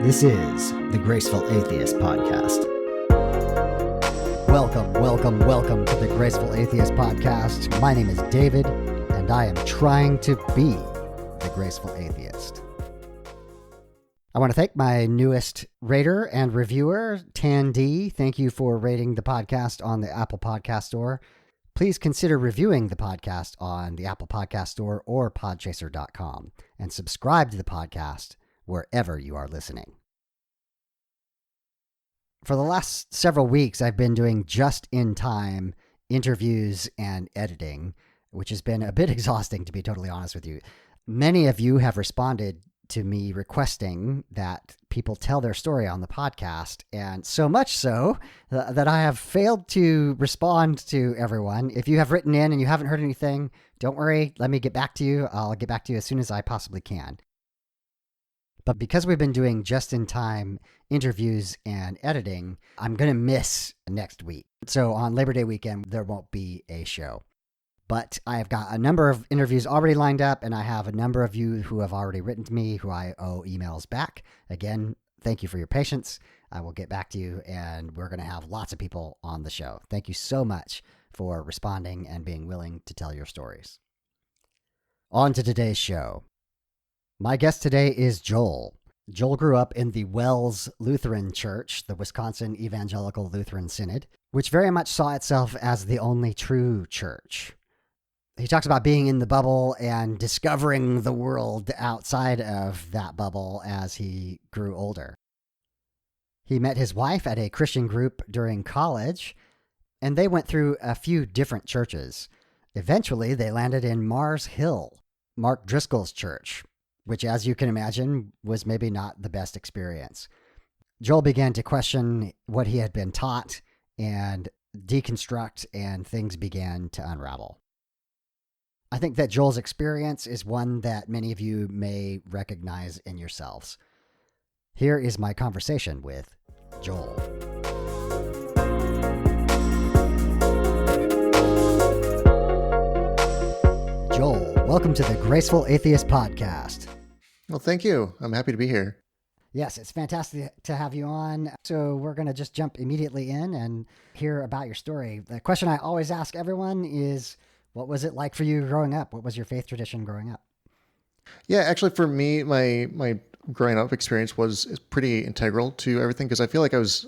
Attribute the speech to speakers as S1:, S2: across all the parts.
S1: This is the Graceful Atheist Podcast. Welcome to the Graceful Atheist Podcast. My name is David, and I am trying to be the Graceful Atheist. I want to thank my newest rater and reviewer, Tan D. Thank you for rating the podcast on the Apple Podcast Store. Please consider reviewing the podcast on the Apple Podcast Store or podchaser.com, and subscribe to the podcast wherever you are listening. For the last several weeks, I've been doing just-in-time interviews and editing, which has been a bit exhausting, to be totally honest with you. Many of you have responded to me requesting that people tell their story on the podcast, and so much so that I have failed to respond to everyone. If you have written in and you haven't heard anything, don't worry, let me get back to you. I'll get back to you as soon as I possibly can. But because we've been doing just-in-time interviews and editing, I'm going to miss next week. So on Labor Day weekend, there won't be a show. But I've got a number of interviews already lined up, and I have a number of you who have already written to me who I owe emails back. Again, thank you for your patience. I will get back to you, and we're going to have lots of people on the show. Thank you so much for responding and being willing to tell your stories. On to today's show. My guest today is Joel. Joel grew up in the Wells Lutheran Church, the Wisconsin Evangelical Lutheran Synod, which very much saw itself as the only true church. He talks about being in the bubble and discovering the world outside of that bubble as he grew older. He met his wife at a Christian group during college, and they went through a few different churches. Eventually, they landed in Mars Hill, Mark Driscoll's church, which, as you can imagine, was maybe not the best experience. Joel began to question what he had been taught and deconstruct, and things began to unravel. I think that Joel's experience is one that many of you may recognize in yourselves. Here is my conversation with Joel. Joel, welcome to the Graceful Atheist Podcast.
S2: Well, thank you. I'm happy to be here.
S1: Yes, it's fantastic to have you on. So we're going to just jump immediately in and hear about your story. The question I always ask everyone is, what was it like for you growing up? What was your faith tradition growing up?
S2: Yeah, actually, for me, my growing up experience is pretty integral to everything, because I feel like I was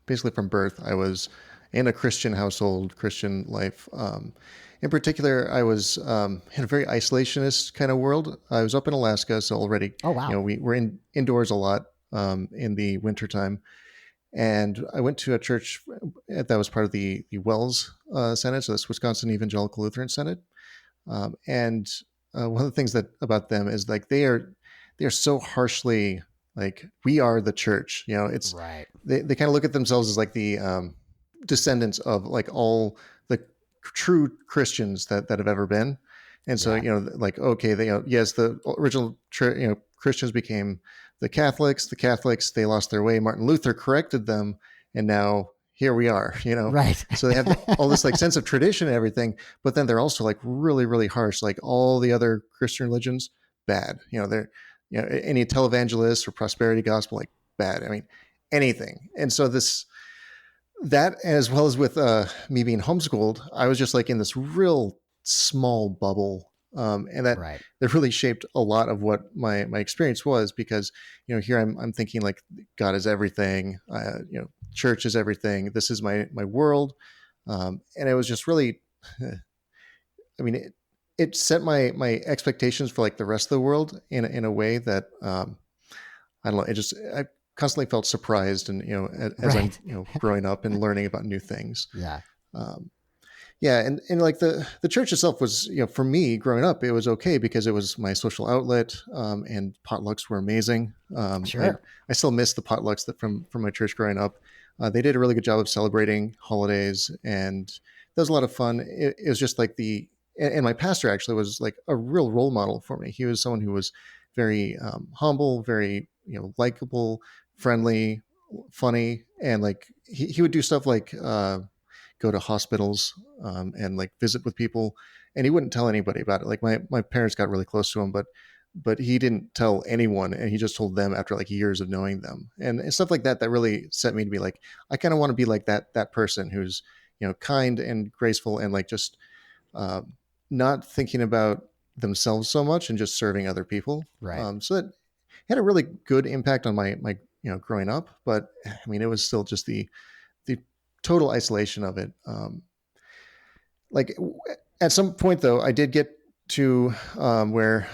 S2: basically from birth, I was in a Christian household, Christian life. In particular, I was in a very isolationist kind of world. I was up in Alaska, so already,
S1: Oh, wow.
S2: we were indoors a lot in the wintertime. And I went to a church that was part of the Wells Synod, so that's Wisconsin Evangelical Lutheran Synod. And one of the things about them is like they are so harshly like, we are the church. It's
S1: right.
S2: They kind of look at themselves as like the descendants of like all the true Christians that have ever been. And so, like, okay, yes, the original Christians became the Catholics. The Catholics, they lost their way. Martin Luther corrected them, and now here we are,
S1: Right.
S2: So they have all this like sense of tradition and everything, but then they're also like really, really harsh. Like all the other Christian religions, bad. They're, any televangelists or prosperity gospel, like bad. I mean, anything. And so that, as well as with me being homeschooled, I was just like in this real small bubble. And that really shaped a lot of what my experience was, because, here I'm thinking like God is everything, church is everything. This is my world. And it was just really, I mean, it set my expectations for like the rest of the world in a way that, I don't know, I constantly felt surprised, and, as I'm, growing up and learning about new things.
S1: Yeah.
S2: Yeah. And like the church itself was, for me growing up, it was okay because it was my social outlet, and potlucks were amazing.
S1: Sure.
S2: I still miss the potlucks from my church growing up. They did a really good job of celebrating holidays, and that was a lot of fun. It was just like and my pastor actually was like a real role model for me. He was someone who was very humble, very, likable, friendly, funny. And like, he would do stuff like, go to hospitals and like visit with people, and he wouldn't tell anybody about it. Like my parents got really close to him, but but he didn't tell anyone, and he just told them after like years of knowing them, and stuff like that. That really set me to be like, I kind of want to be like that person who's, kind and graceful, and like just uh, not thinking about themselves so much and just serving other people.
S1: Right.
S2: So that had a really good impact on my growing up. But I mean, it was still just the total isolation of it. Like at some point though, I did get to where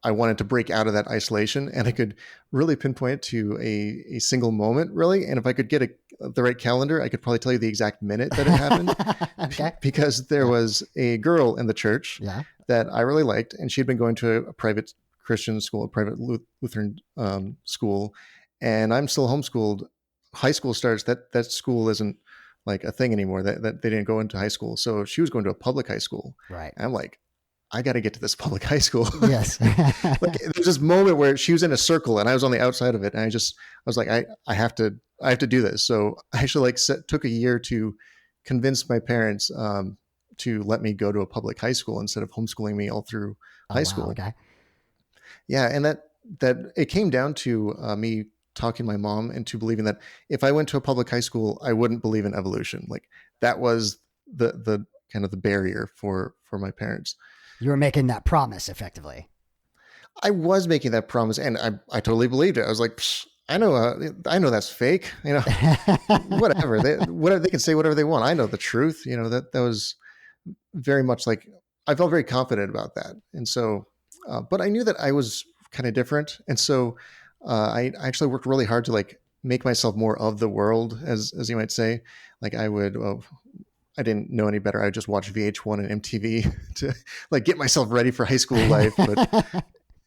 S2: I wanted to break out of that isolation, and I could really pinpoint it to a single moment, really. And if I could get the right calendar, I could probably tell you the exact minute that it happened.
S1: Okay.
S2: Because there
S1: Yeah.
S2: was a girl in the church
S1: Yeah.
S2: that I really liked, and she'd been going to a private Christian school, a private Lutheran school, and I'm still homeschooled. High school starts, that school isn't like a thing anymore. That they didn't go into high school, so she was going to a public high school.
S1: Right.
S2: And I'm like, I got to get to this public high school.
S1: Yes.
S2: Like there's this moment where she was in a circle and I was on the outside of it, and I was like, I have to do this. So I actually took a year to convince my parents to let me go to a public high school instead of homeschooling me all through
S1: Oh
S2: high
S1: wow.
S2: school.
S1: Okay.
S2: Yeah, and that it came down to me talking my mom into believing that if I went to a public high school, I wouldn't believe in evolution. Like that was the kind of the barrier for my parents.
S1: You were making that promise effectively.
S2: I was making that promise, and I totally believed it. I was like, Psh, I know that's fake. Whatever they can say whatever they want. I know the truth. That was very much like I felt very confident about that, and so, but I knew that I was kind of different, and so I actually worked really hard to like make myself more of the world, as you might say. Like I would. I didn't know any better. I would just watch VH1 and MTV to like get myself ready for high school life. But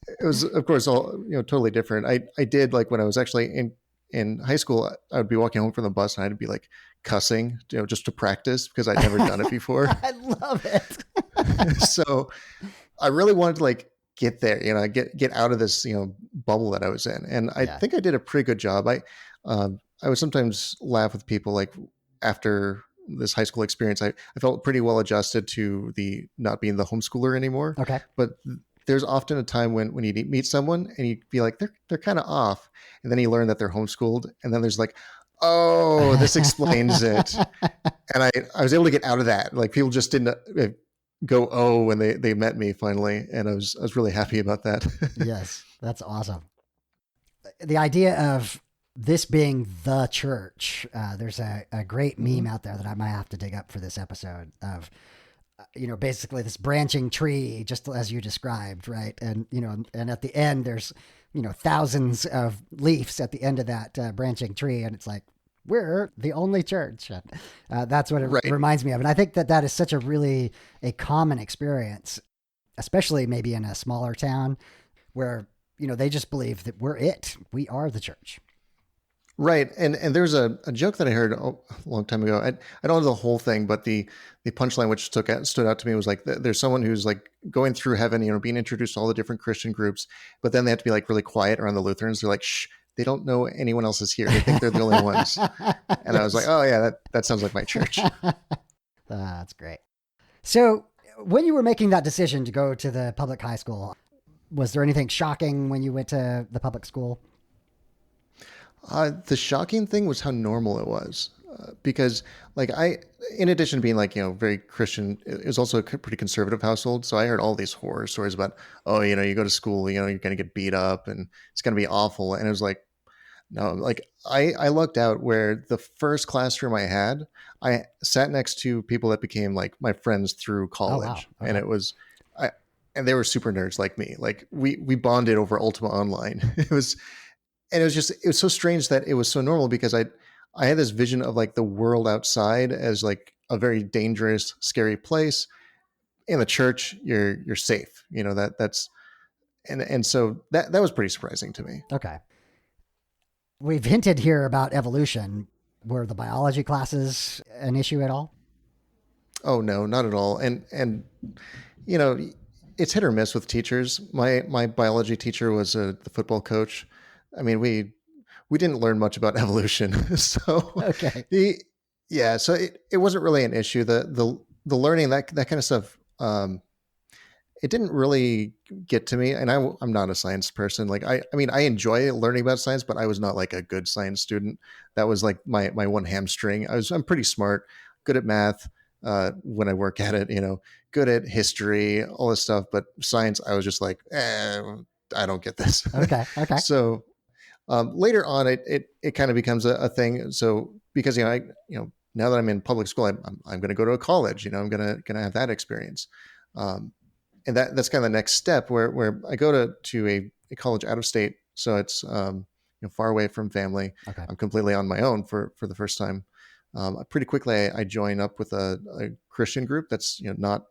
S2: it was, of course, all totally different. I did like when I was actually in high school, I would be walking home from the bus and I'd be like cussing, just to practice because I'd never done it before.
S1: I love it.
S2: So I really wanted to like get there, get out of this bubble that I was in, and I
S1: Yeah.
S2: think I did a pretty good job. I would sometimes laugh with people like after this high school experience, I felt pretty well adjusted to the not being the homeschooler anymore.
S1: Okay.
S2: But there's often a time when you meet someone and you'd be like, they're kind of off. And then you learn that they're homeschooled. And then there's like, oh, this explains it. And I was able to get out of that. Like people just didn't go, oh, when they met me finally. And I was really happy about that.
S1: Yes. That's awesome. The idea of this being the church, there's a great meme out there that I might have to dig up for this episode of, basically this branching tree, just as you described, right? And, and at the end, there's, thousands of leaves at the end of that branching tree. And it's like, we're the only church. That's what it
S2: Right.
S1: reminds me of. And I think that is such a common experience, especially maybe in a smaller town where, they just believe that we are the church.
S2: Right. And there's a joke that I heard a long time ago. I don't know the whole thing, but the punchline which stood out to me was like, there's someone who's like going through heaven, being introduced to all the different Christian groups, but then they have to be like really quiet around the Lutherans. They're like, shh, they don't know anyone else is here. They think they're the only ones. And I was like, oh yeah, that sounds like my church.
S1: That's great. So when you were making that decision to go to the public high school, was there anything shocking when you went to the public school?
S2: The shocking thing was how normal it was, because like in addition to being like, very Christian, it was also a pretty conservative household. So I heard all these horror stories about, oh, you go to school, you're going to get beat up and it's going to be awful. And it was like, no, like I lucked out where the first classroom I sat next to people that became like my friends through college.
S1: Oh, wow. Okay.
S2: And it was, and they were super nerds like me. Like we bonded over Ultima Online. And it was so strange that it was so normal because I had this vision of like the world outside as like a very dangerous, scary place. In the church, you're safe. That's and so that was pretty surprising to me.
S1: Okay. We've hinted here about evolution. Were the biology classes an issue at all?
S2: Oh no, not at all. And it's hit or miss with teachers. My biology teacher was the football coach. I mean, we didn't learn much about evolution, so
S1: Okay.
S2: so it wasn't really an issue. The learning that kind of stuff, it didn't really get to me. And I'm not a science person. Like I mean, I enjoy learning about science, but I was not like a good science student. That was like my one hamstring. I'm pretty smart, good at math, when I work at it, good at history, all this stuff. But science, I was just like, I don't get this.
S1: Okay. Okay.
S2: So later on, it kind of becomes a thing. So because now that I'm in public school, I'm going to go to a college. I'm gonna have that experience, and that's kind of the next step where I go to a college out of state. So it's far away from family.
S1: Okay.
S2: I'm completely on my own for the first time. Pretty quickly, I join up with a Christian group that's not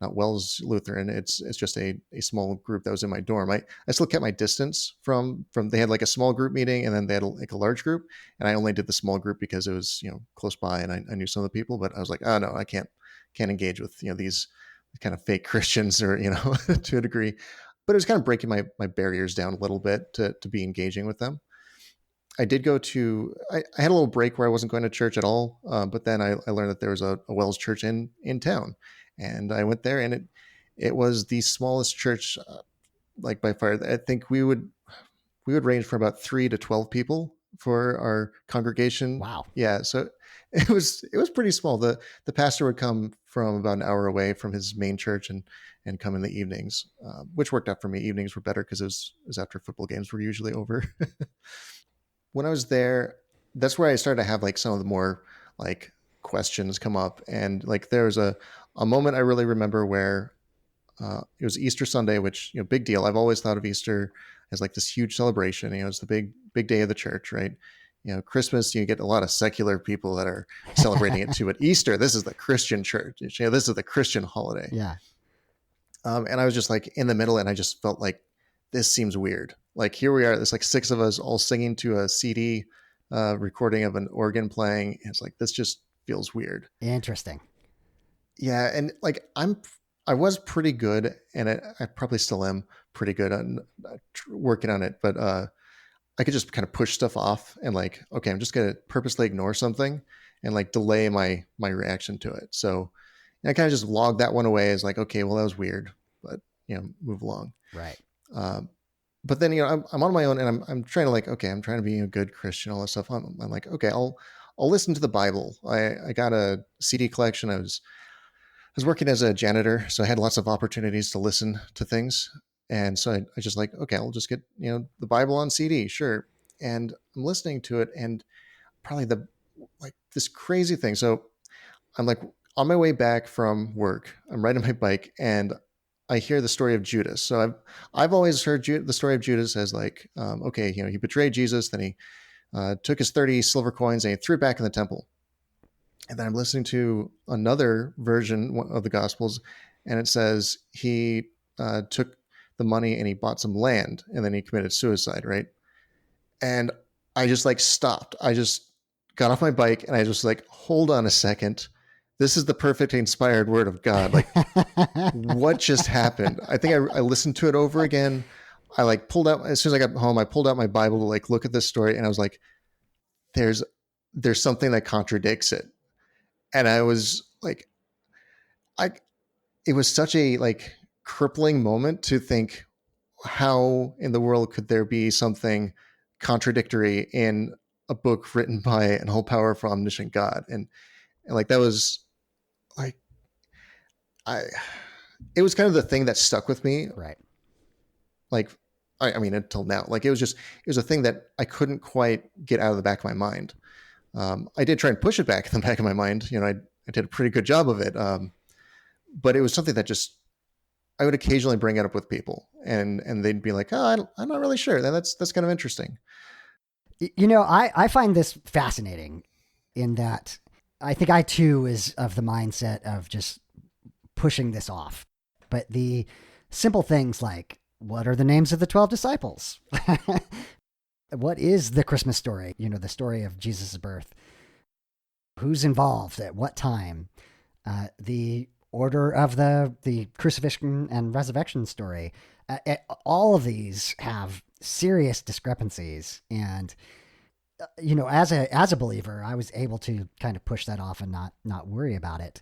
S2: Wells Lutheran. It's just a small group that was in my dorm. I still kept my distance from they had like a small group meeting, and then they had like a large group, and I only did the small group because it was close by, and I knew some of the people. But I was like, oh no, I can't engage with these kind of fake Christians, or to a degree. But it was kind of breaking my barriers down a little bit to be engaging with them. I did go to, I had a little break where I wasn't going to church at all. But then I learned that there was a Wells church in town, and I went there, and it was the smallest church, like by far. I think we would range from about 3 to 12 people for our congregation.
S1: Wow.
S2: Yeah. So it was pretty small. The pastor would come from about an hour away from his main church and come in the evenings, which worked out for me. Evenings were better because it was after football games were usually over. When I was there, that's where I started to have like some of the more like questions come up. And like there was a moment I really remember where it was Easter Sunday, which, big deal. I've always thought of Easter as like this huge celebration. It's the big day of the church, right? Christmas, you get a lot of secular people that are celebrating it too. But Easter, this is the Christian church. This is the Christian holiday.
S1: Yeah.
S2: And I was just like in the middle, and I just felt like this seems weird. Like here we are, there's like 6 of us all singing to a CD recording of an organ playing. And it's like, this just feels weird.
S1: Interesting.
S2: Yeah. And like, I was pretty good, and I probably still am pretty good on working on it, but I could just kind of push stuff off and like, okay, I'm just going to purposely ignore something and like delay my reaction to it. So I kind of just logged that one away as like, okay, well, that was weird, but move along.
S1: Right.
S2: But then, I'm on my own, and I'm trying to like, okay, I'm trying to be a good Christian, all that stuff. I'm like, okay, I'll listen to the Bible. I got a CD collection. I was working as a janitor, so I had lots of opportunities to listen to things. And so I just like, okay, I'll just get, the Bible on CD. Sure. And I'm listening to it, and probably this crazy thing. So I'm like on my way back from work, I'm riding my bike, and I hear the story of Judas. So I've always heard the story of Judas as like, okay, he betrayed Jesus, then he took his 30 silver coins and he threw it back in the temple. And then I'm listening to another version of the Gospels, and it says he took the money and he bought some land, and then he committed suicide, right? And I just like stopped. I just got off my bike, and I just like, hold on a second. This is the perfect inspired word of God. Like, what just happened? I think I listened to it over again. I like pulled out, as soon as I got home, I pulled out my Bible to like look at this story, and I was like, there's something that contradicts it. And I was like, it was such a like crippling moment to think, how in the world could there be something contradictory in a book written by an all powerful, omniscient God? And like, that was like, it was kind of the thing that stuck with me.
S1: Right.
S2: Like, I mean, until now, like it was a thing that I couldn't quite get out of the back of my mind. I did try and push it back in the back of my mind. I did a pretty good job of it. But it was something that just, I would occasionally bring it up with people, and they'd be like, oh, I'm not really sure. That's kind of interesting.
S1: I find this fascinating in that I think I too is of the mindset of just pushing this off. But the simple things like, what are the names of the 12 disciples? What is the Christmas story? The story of Jesus' birth. Who's involved at what time? The order of the crucifixion and resurrection story. All of these have serious discrepancies. And, as a believer, I was able to kind of push that off and not worry about it.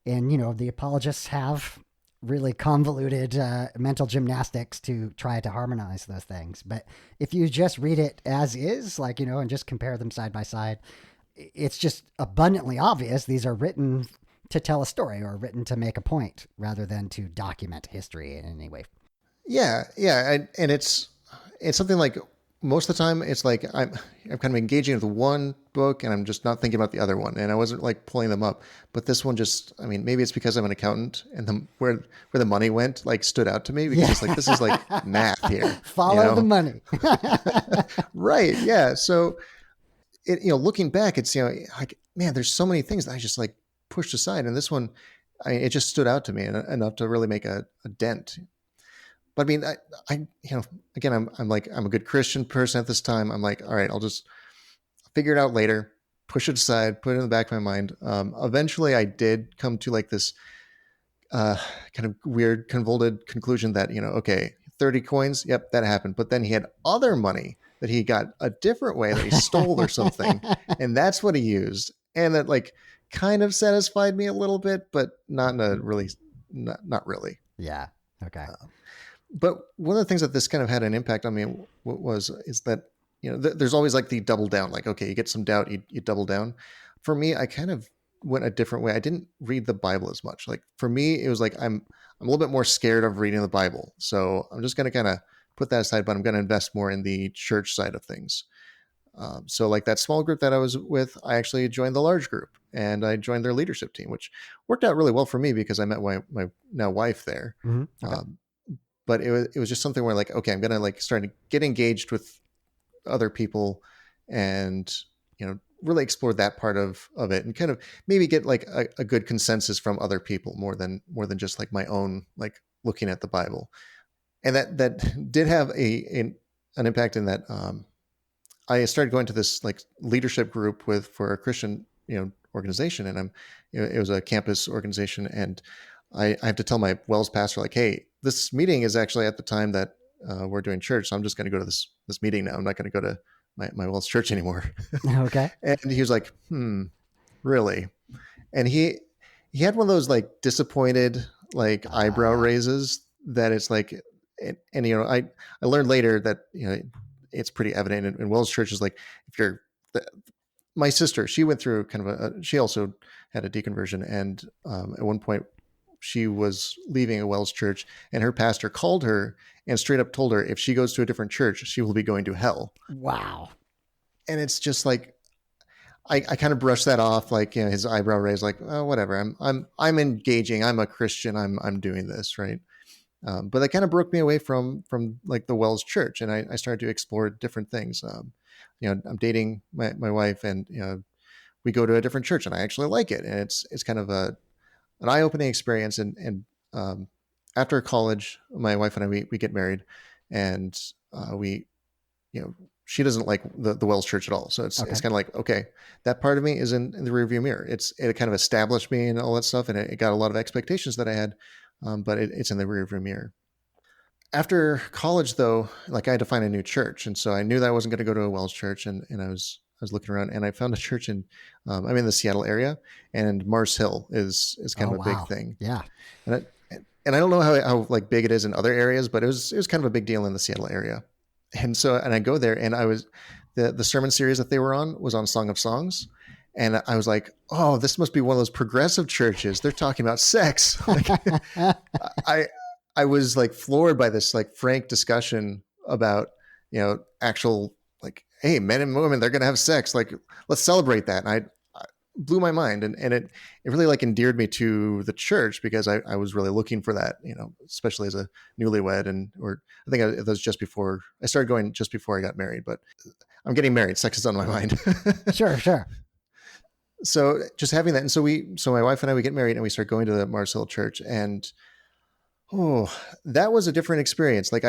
S1: And, the apologists have really convoluted mental gymnastics to try to harmonize those things. But if you just read it as is, like, and just compare them side by side, it's just abundantly obvious these are written to tell a story or written to make a point rather than to document history in any way.
S2: Yeah, and it's something like most of the time it's like I'm kind of engaging with one book and I'm just not thinking about the other one, and I wasn't like pulling them up. But this one just, I mean, maybe it's because I'm an accountant and where the money went like stood out to me because
S1: Yeah.
S2: it's like this is like math here, you
S1: Follow the
S2: know?
S1: money.
S2: Right? Yeah. So looking back, it's like man, there's so many things that I just like pushed aside, and this one, I mean, it just stood out to me enough to really make a dent. But I mean, I again, I'm like, I'm a good Christian person at this time. I'm like, all right, I'll just figure it out later, push it aside, put it in the back of my mind. Eventually, I did come to like this uh, kind of weird, convoluted conclusion that, okay, 30 coins, yep, that happened. But then he had other money that he got a different way that he stole or something. And that's what he used. And that like kind of satisfied me a little bit, but not in a really, not really.
S1: Yeah. Okay.
S2: But one of the things that this kind of had an impact on me is that there's always like the double down, like okay, you get some doubt, you double down. For me, I kind of went a different way. I didn't read the Bible as much. Like for me, it was like I'm a little bit more scared of reading the Bible, so I'm just going to kind of put that aside. But I'm going to invest more in the church side of things. So like that small group that I was with, I actually joined the large group and I joined their leadership team, which worked out really well for me because I met my now wife there.
S1: Mm-hmm. Okay.
S2: But it was just something where like, okay, I'm gonna like start to get engaged with other people and really explore that part of it and kind of maybe get like a good consensus from other people more than just like my own like looking at the Bible. And that did have an impact in that I started going to this like leadership group for a Christian organization, and it was a campus organization, and I have to tell my Wells pastor like, hey, this meeting is actually at the time that we're doing church, so I'm just going to go to this meeting now. I'm not going to go to my Wells church anymore.
S1: Okay.
S2: And he was like, really? And he had one of those like disappointed like eyebrow raises that it's like, and I learned later that it's pretty evident in Wells church is like if you're my sister, she went through kind of she also had a deconversion, and at one point she was leaving a Wells church, and her pastor called her and straight up told her if she goes to a different church, she will be going to hell.
S1: Wow.
S2: And it's just like I kind of brushed that off, like his eyebrow raised, like oh, whatever. I'm engaging. I'm a Christian. I'm doing this right. But that kind of broke me away from like the Wells church, and I started to explore different things. I'm dating my wife, and we go to a different church, and I actually like it, and it's kind of an eye-opening experience. And after college, my wife and I we get married, and we she doesn't like the Wells church at all. So it's kind of like, okay, that part of me is in the rearview mirror. It kind of established me and all that stuff, and it got a lot of expectations that I had. But it's in the rearview mirror. After college, though, like I had to find a new church, and so I knew that I wasn't going to go to a Wells church, and I was looking around, and I found a church I'm in the Seattle area, and Mars Hill is kind of a big thing.
S1: Yeah,
S2: and I don't know how like big it is in other areas, but it was kind of a big deal in the Seattle area, and I go there, and I was the sermon series that they were on was on Song of Songs. And I was like, oh, this must be one of those progressive churches. They're talking about sex. Like, I was like floored by this like frank discussion about, actual like, hey, men and women, they're going to have sex. Like, let's celebrate that. And I blew my mind. And it really like endeared me to the church because I was really looking for that, especially as a newlywed. Or I think it was just before I started going just before I got married, but I'm getting married. Sex is on my mind.
S1: Sure.
S2: So just having that. And so my wife and I, we get married and we start going to the Mars Hill church, and that was a different experience. Like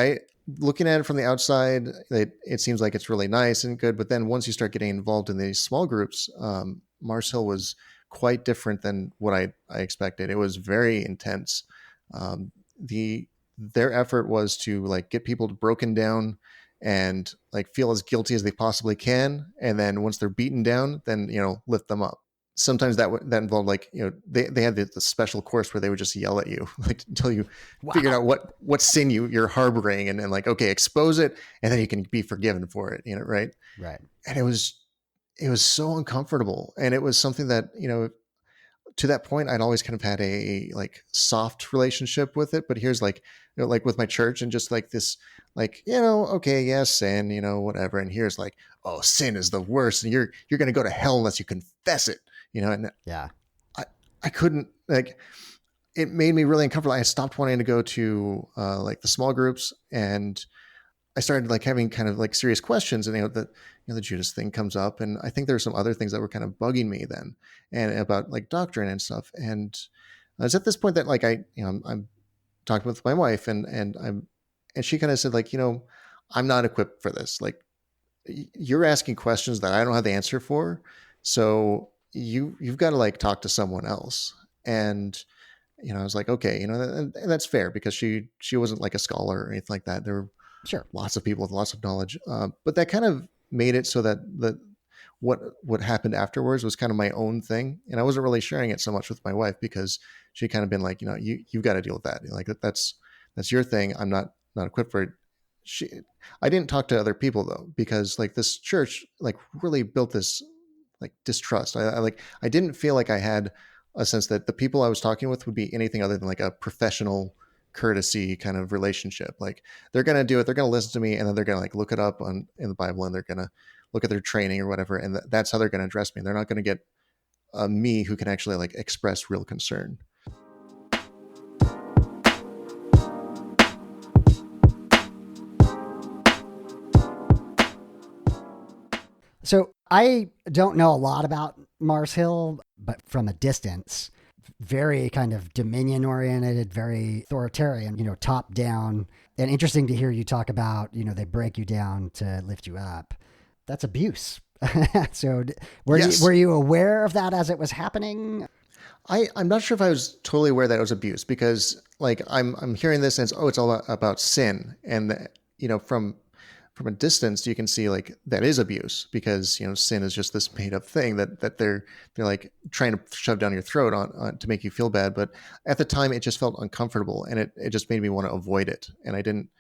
S2: looking at it from the outside, it seems like it's really nice and good. But then once you start getting involved in these small groups, Mars Hill was quite different than what I expected. It was very intense. Their effort was to like get people broken down and like feel as guilty as they possibly can. And then once they're beaten down, then, lift them up. sometimes that involved like, they had the special course where they would just yell at you like until you figured
S1: Wow.
S2: out what sin you're harboring, and like, okay, expose it, and then you can be forgiven for it, right?
S1: Right.
S2: And it was so uncomfortable, and it was something that, to that point I'd always kind of had a like soft relationship with it, but here's like, like with my church, and just like this, like, okay, yes, sin, whatever, and here's like, oh, sin is the worst, and you're going to go to hell unless you confess it, and
S1: Yeah.
S2: I I couldn't, like, it made me really uncomfortable. I stopped wanting to go to like the small groups, and I started like having kind of like serious questions, and the Judas thing comes up, and I think there were some other things that were kind of bugging me then, and about like doctrine and stuff. And it's at this point that like I'm talking with my wife, and she kind of said like, I'm not equipped for this. Like, you're asking questions that I don't have the answer for, so you've got to like talk to someone else. And I was like, okay, and that's fair, because she wasn't like a scholar or anything like that. There were
S1: Sure.
S2: lots of people with lots of knowledge, but that kind of made it so that what happened afterwards was kind of my own thing, and I wasn't really sharing it so much with my wife, because she kind of been like, you've got to deal with that. Like, that's your thing. I'm not equipped for it. She I didn't talk to other people though, because like this church like really built this like distrust. I didn't feel like I had a sense that the people I was talking with would be anything other than like a professional courtesy kind of relationship. Like, they're going to do it. They're going to listen to me, and then they're going to like look it up in the Bible, and they're going to look at their training or whatever. And that's how they're going to address me. They're not going to get me, who can actually like express real concern.
S1: So I don't know a lot about Mars Hill, but from a distance, very kind of dominion oriented, very authoritarian, top down. And interesting to hear you talk about, they break you down to lift you up. That's abuse. So
S2: Yes.
S1: were you aware of that as it was happening?
S2: I'm not sure if I was totally aware that it was abuse, because like I'm hearing this as, oh, it's all about sin, and from a distance you can see like that is abuse, because sin is just this made up thing that they're like trying to shove down your throat on to make you feel bad. But at the time it just felt uncomfortable, and it just made me want to avoid it, and I didn't.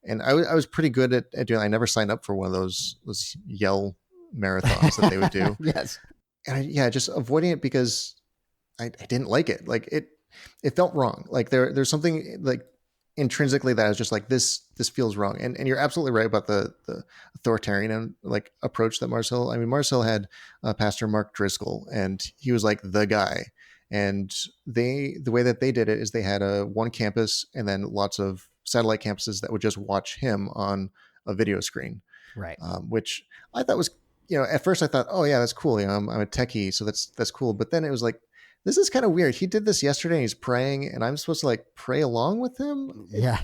S2: And I was pretty good at doing. I never signed up for one of those yell marathons that they would do.
S1: Yes.
S2: And just avoiding it, because I didn't like it. Like, it felt wrong. Like there's something like intrinsically that I was just like, this feels wrong. And you're absolutely right about the authoritarian and like approach that Mars Hill. I mean, Mars Hill had Pastor Mark Driscoll, and he was like the guy. And the way that they did it is they had a one campus, and then lots of satellite campuses that would just watch him on a video screen.
S1: Right.
S2: Which I thought was, at first I thought, oh yeah, that's cool. I'm a techie, so that's cool. But then it was like, this is kind of weird. He did this yesterday, and he's praying, and I'm supposed to like pray along with him.
S1: Yeah.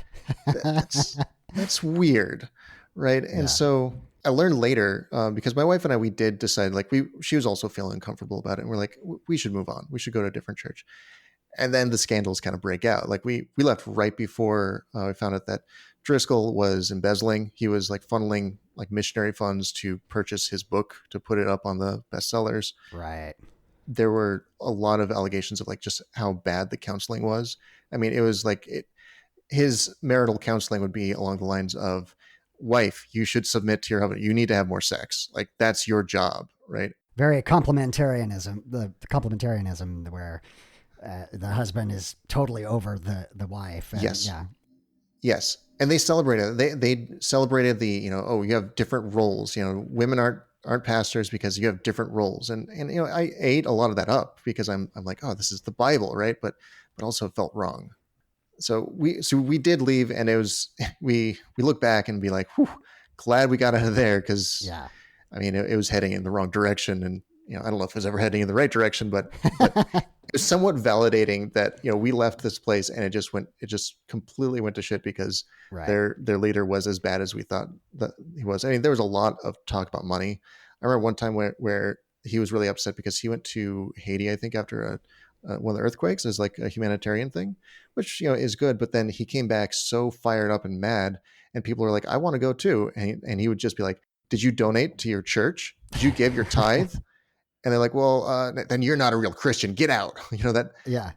S2: That's weird, right? And
S1: Yeah.
S2: so I learned later, because my wife and I, we did decide, like, she was also feeling uncomfortable about it, and we're like, we should move on. We should go to a different church. And then the scandals kind of break out. Like, we left right before we found out that Driscoll was embezzling. He was like funneling like missionary funds to purchase his book to put it up on the bestsellers.
S1: Right.
S2: There were a lot of allegations of like just how bad the counseling was. I mean, it was like his marital counseling would be along the lines of, wife, you should submit to your husband. You need to have more sex. Like, that's your job, right?
S1: Very complementarianism, the complementarianism where the husband is totally over the wife. And,
S2: Yes.
S1: Yeah.
S2: Yes. And they celebrated, they celebrated the, oh, you have different roles, women aren't pastors because you have different roles. And I ate a lot of that up, because I'm like, oh, this is the Bible, right? But also it felt wrong. So we did leave, and it was, we look back and be like, whew, glad we got out of there, because
S1: Yeah.
S2: I mean, it was heading in the wrong direction. And I don't know if it was ever heading in the right direction, but it was somewhat validating that we left this place, and it just completely went to shit, because
S1: Right.
S2: their leader was as bad as we thought that he was. I mean, there was a lot of talk about money. I remember one time where he was really upset because he went to Haiti, I think, after one of the earthquakes, as like a humanitarian thing, which is good. But then he came back so fired up and mad, and people were like, "I want to go too," and he would just be like, "Did you donate to your church? Did you give your tithe?" And they're like, well, then you're not a real Christian. Get out. That.
S1: Yeah.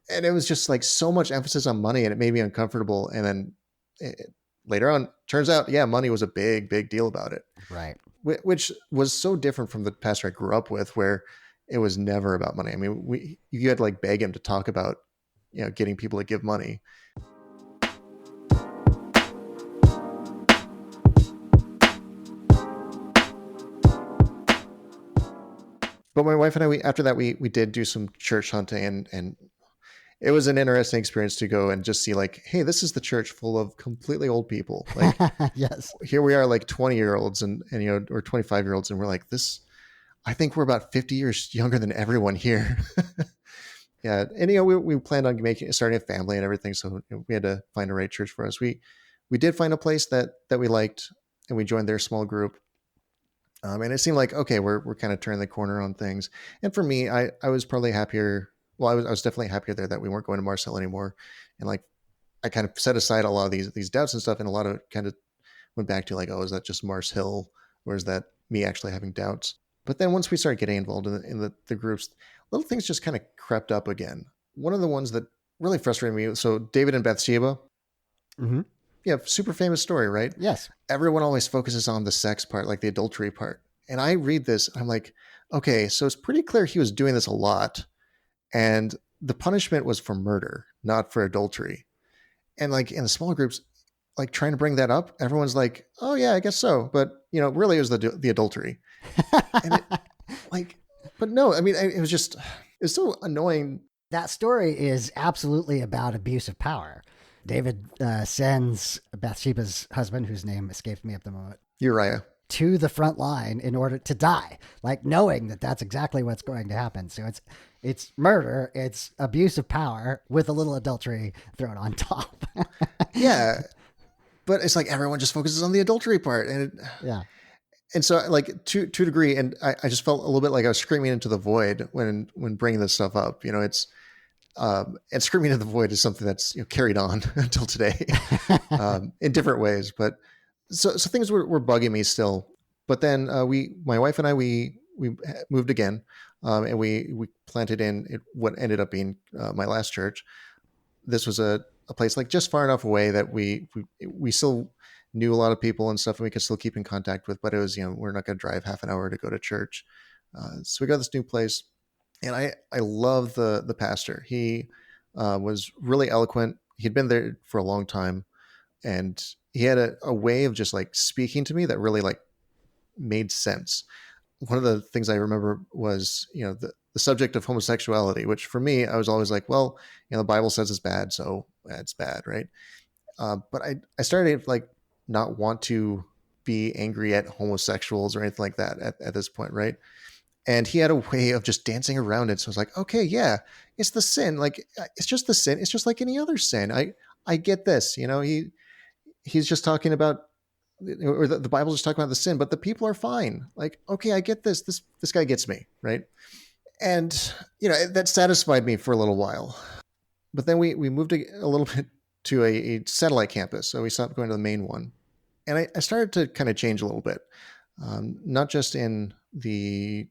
S2: And it was just like so much emphasis on money, and it made me uncomfortable. And then later on, turns out, yeah, money was a big, big deal about it,
S1: Right.
S2: which was so different from the pastor I grew up with, where it was never about money. I mean, you had to like beg him to talk about, getting people to give money. But my wife and I, after that, we did do some church hunting, and it was an interesting experience to go and just see like, hey, this is the church full of completely old people. Like
S1: Yes.
S2: here we are, like 20-year-olds and or 25-year-olds, and we're like this. I think we're about 50 years younger than everyone here. Yeah, and we planned on starting a family and everything, so we had to find a right church for us. We did find a place that we liked, and we joined their small group. And it seemed like, okay, we're kind of turning the corner on things. And for me, I was probably happier. Well, I was definitely happier there that we weren't going to Marcel anymore. And like, I kind of set aside a lot of these doubts and stuff. And a lot of it kind of went back to like, oh, is that just Mars Hill? Or is that me actually having doubts? But then once we started getting involved in the groups, little things just kind of crept up again. One of the ones that really frustrated me. So David and Bathsheba.
S1: Mm-hmm.
S2: Yeah, super famous story, right?
S1: Yes.
S2: Everyone always focuses on the sex part, like the adultery part. And I read this, I'm like, okay, so it's pretty clear he was doing this a lot. And the punishment was for murder, not for adultery. And like in the small groups, like trying to bring that up, everyone's like, oh yeah, I guess so. But really it was the adultery. And it like, but no, I mean, it was so annoying.
S1: That story is absolutely about abuse of power. David sends Bathsheba's husband, whose name escapes me at the moment,
S2: Uriah,
S1: to the front line in order to die, like knowing that that's exactly what's going to happen. So it's murder, it's abuse of power with a little adultery thrown on top.
S2: Yeah, but it's like everyone just focuses on the adultery part, and
S1: yeah.
S2: And so, like to a degree, and I just felt a little bit like I was screaming into the void when bringing this stuff up. It's and screaming into the void is something that's carried on until today, in different ways. But so things were bugging me still. But then my wife and I, we moved again, and we planted in what ended up being my last church. This was a place like just far enough away that we still knew a lot of people and stuff, and we could still keep in contact with. But it was we're not going to drive half an hour to go to church. So we got this new place, and I love the pastor. He was really eloquent. He'd been there for a long time, and he had a way of just like speaking to me that really like made sense. One of the things I remember was the subject of homosexuality, which for me I was always like, well, the Bible says it's bad, so it's bad, right? But I started like not want to be angry at homosexuals or anything like that at this point, right? And he had a way of just dancing around it. So I was like, okay, yeah, it's the sin. Like it's just the sin. It's just like any other sin. I get this. He's just talking about, or the Bible's just talking about the sin, but the people are fine. Like, okay, I get this. This guy gets me, right? And that satisfied me for a little while. But then we moved a little bit to a satellite campus, so we stopped going to the main one, and I started to kind of change a little bit, not just in the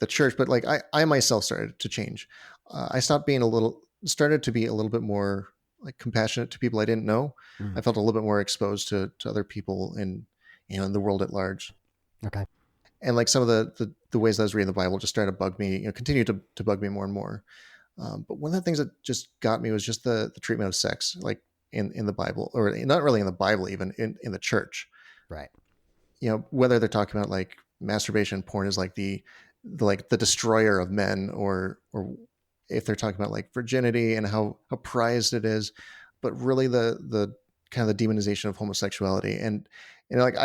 S2: church, but like I myself started to change. I started to be a little bit more like compassionate to people I didn't know. I felt a little bit more exposed to other people in in the world at large.
S1: Okay.
S2: And like some of the ways that I was reading the Bible just started to bug me, continued to bug me more and more. But one of the things that just got me was just the treatment of sex, like in the Bible, or not really in the Bible, even in the church.
S1: Right.
S2: Whether they're talking about like masturbation, porn is like the destroyer of men, or if they're talking about like virginity and how prized it is, but really the kind of the demonization of homosexuality. And like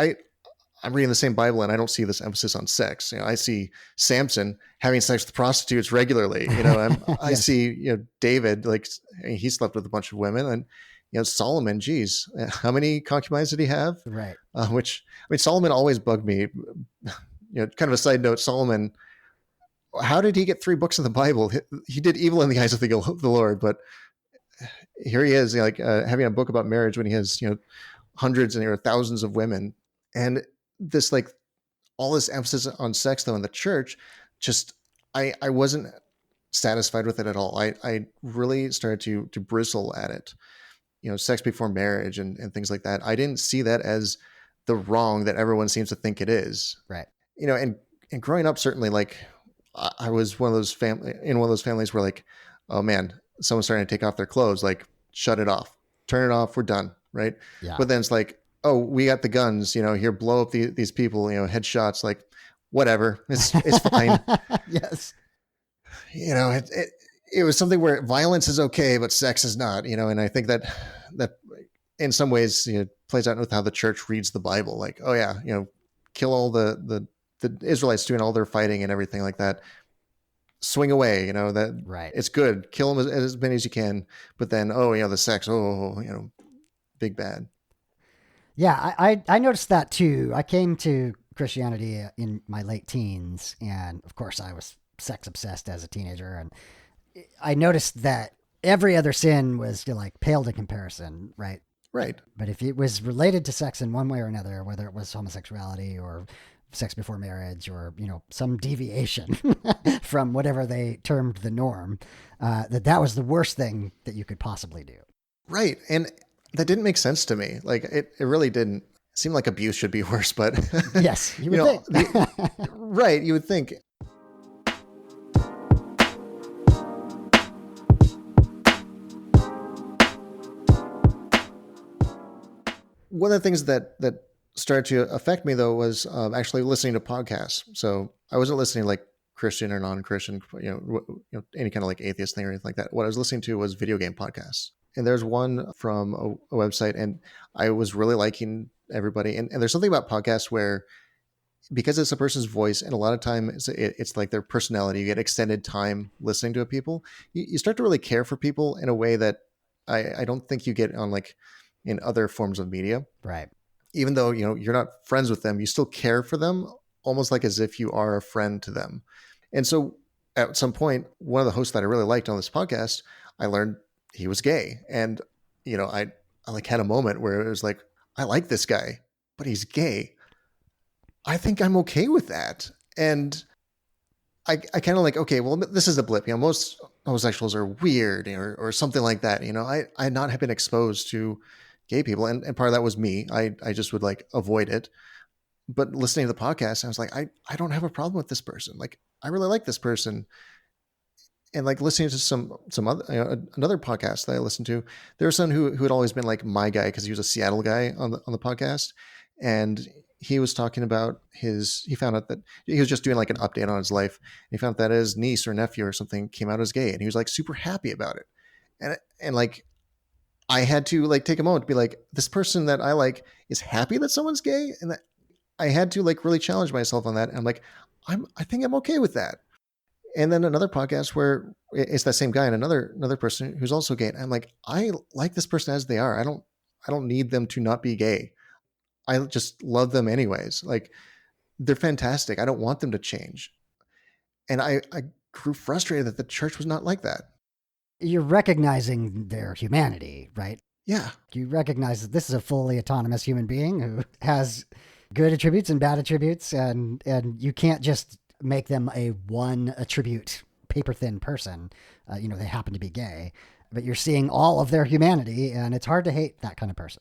S2: I'm reading the same Bible and I don't see this emphasis on sex. I see Samson having sex with prostitutes regularly. I
S1: Yes.
S2: see, David, like he slept with a bunch of women, and Solomon, geez, how many concubines did he have?
S1: Right.
S2: Which, I mean, Solomon always bugged me. Kind of a side note, Solomon, how did he get 3 books in the Bible? He did evil in the eyes of the Lord, but here he is, having a book about marriage when he has, hundreds and thousands of women. And this like all this emphasis on sex though in the church, just I wasn't satisfied with it at all. I really started to bristle at it. Sex before marriage and things like that. I didn't see that as the wrong that everyone seems to think it is.
S1: Right.
S2: And growing up, certainly, like I was one of those families where, like, oh man, someone's starting to take off their clothes, like, shut it off, turn it off, we're done, right?
S1: Yeah.
S2: But then it's like, oh, we got the guns, here, blow up these people, headshots, like, whatever, it's fine.
S1: Yes.
S2: It was something where violence is okay, but sex is not, and I think that in some ways, plays out with how the church reads the Bible. Like, oh yeah, kill all the Israelites doing all their fighting and everything like that. Swing away, that
S1: Right.
S2: it's good. Kill them as many as you can. But then, the sex, big bad.
S1: Yeah, I noticed that too. I came to Christianity in my late teens, and of course, I was sex obsessed as a teenager, and I noticed that every other sin was like paled in comparison, right?
S2: Right.
S1: But if it was related to sex in one way or another, whether it was homosexuality or sex before marriage or some deviation from whatever they termed the norm, that was the worst thing that you could possibly do.
S2: Right. And that didn't make sense to me. Like it really didn't. It seemed like abuse should be worse, but
S1: yes, you would think.
S2: Right. You would think. One of the things that started to affect me though was actually listening to podcasts. So I wasn't listening like Christian or non-Christian, any kind of like atheist thing or anything like that. What I was listening to was video game podcasts. And there's one from a website, and I was really liking everybody. And there's something about podcasts where, because it's a person's voice, and a lot of time it's like their personality, you get extended time listening to people. You start to really care for people in a way that I don't think you get on like in other forms of media.
S1: Right.
S2: Even though, you're not friends with them, you still care for them almost like as if you are a friend to them. And so at some point, one of the hosts that I really liked on this podcast, I learned he was gay. And, I like had a moment where it was like, I like this guy, but he's gay. I think I'm okay with that. And I kind of like, okay, well, this is a blip. Most homosexuals are weird or something like that. I not have been exposed to gay people. And part of that was me. I just would like avoid it. But listening to the podcast, I was like, I don't have a problem with this person. Like, I really like this person. And like listening to some other, another podcast that I listened to, there was someone who had always been like my guy because he was a Seattle guy on the podcast. And he was talking about he found out that he was just doing like an update on his life. And he found out that his niece or nephew or something came out as gay, and he was like super happy about it. And like, I had to like take a moment to be like, this person that I like is happy that someone's gay. And that I had to like really challenge myself on that. And I'm like, I think I'm okay with that. And then another podcast where it's that same guy and another person who's also gay. And I'm like, I like this person as they are. I don't need them to not be gay. I just love them anyways. Like, they're fantastic. I don't want them to change. And I grew frustrated that the church was not like that.
S1: You're recognizing their humanity, right?
S2: Yeah.
S1: You recognize that this is a fully autonomous human being who has good attributes and bad attributes, and you can't just make them a one attribute, paper thin person. They happen to be gay, but you're seeing all of their humanity, and it's hard to hate that kind of person.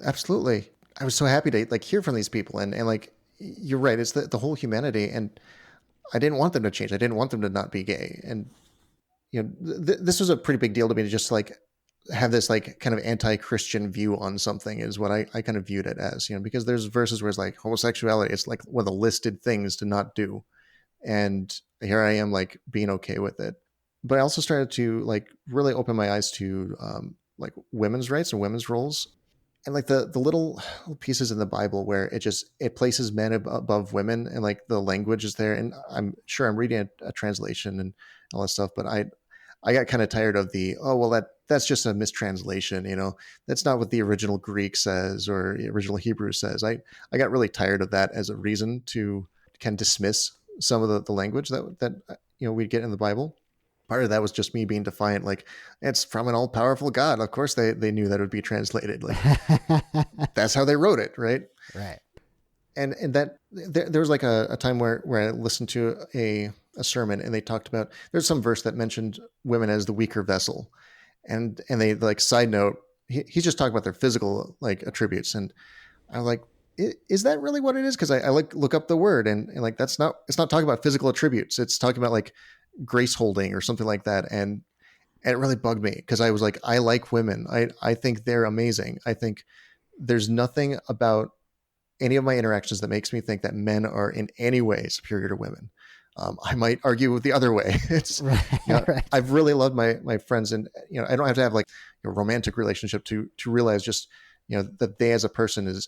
S2: Absolutely. I was so happy to like hear from these people, and like, you're right. It's the whole humanity, and I didn't want them to change. I didn't want them to not be gay. And, this was a pretty big deal to me to just like have this like kind of anti-Christian view on something is what I kind of viewed it as, because there's verses where it's like homosexuality, it's like one of the listed things to not do. And here I am like being okay with it. But I also started to like really open my eyes to like women's rights and women's roles. And like the little pieces in the Bible where it places men above women, and like the language is there. And I'm sure I'm reading a translation and all that stuff, but I got kind of tired of that's just a mistranslation. That's not what the original Greek says or the original Hebrew says. I got really tired of that as a reason to kind of dismiss some of the language that we get in the Bible. Part of that was just me being defiant. Like, it's from an all powerful God. Of course they knew that it would be translated. Like, that's how they wrote it. Right.
S1: Right.
S2: And that there was like a time where I listened to a sermon, and they talked about, there's some verse that mentioned women as the weaker vessel, and they, like, side note, he's just talking about their physical like attributes, and I was like, is that really what it is? Because I like look up the word, and like that's not, it's not talking about physical attributes. It's talking about like grace holding or something like that, and it really bugged me because I was like, I like women. I think they're amazing. I think there's nothing about any of my interactions that makes me think that men are in any way superior to women. I might argue with the other way. It's, you know,
S1: Right.
S2: I've really loved my friends, and I don't have to have like a romantic relationship to realize just that they as a person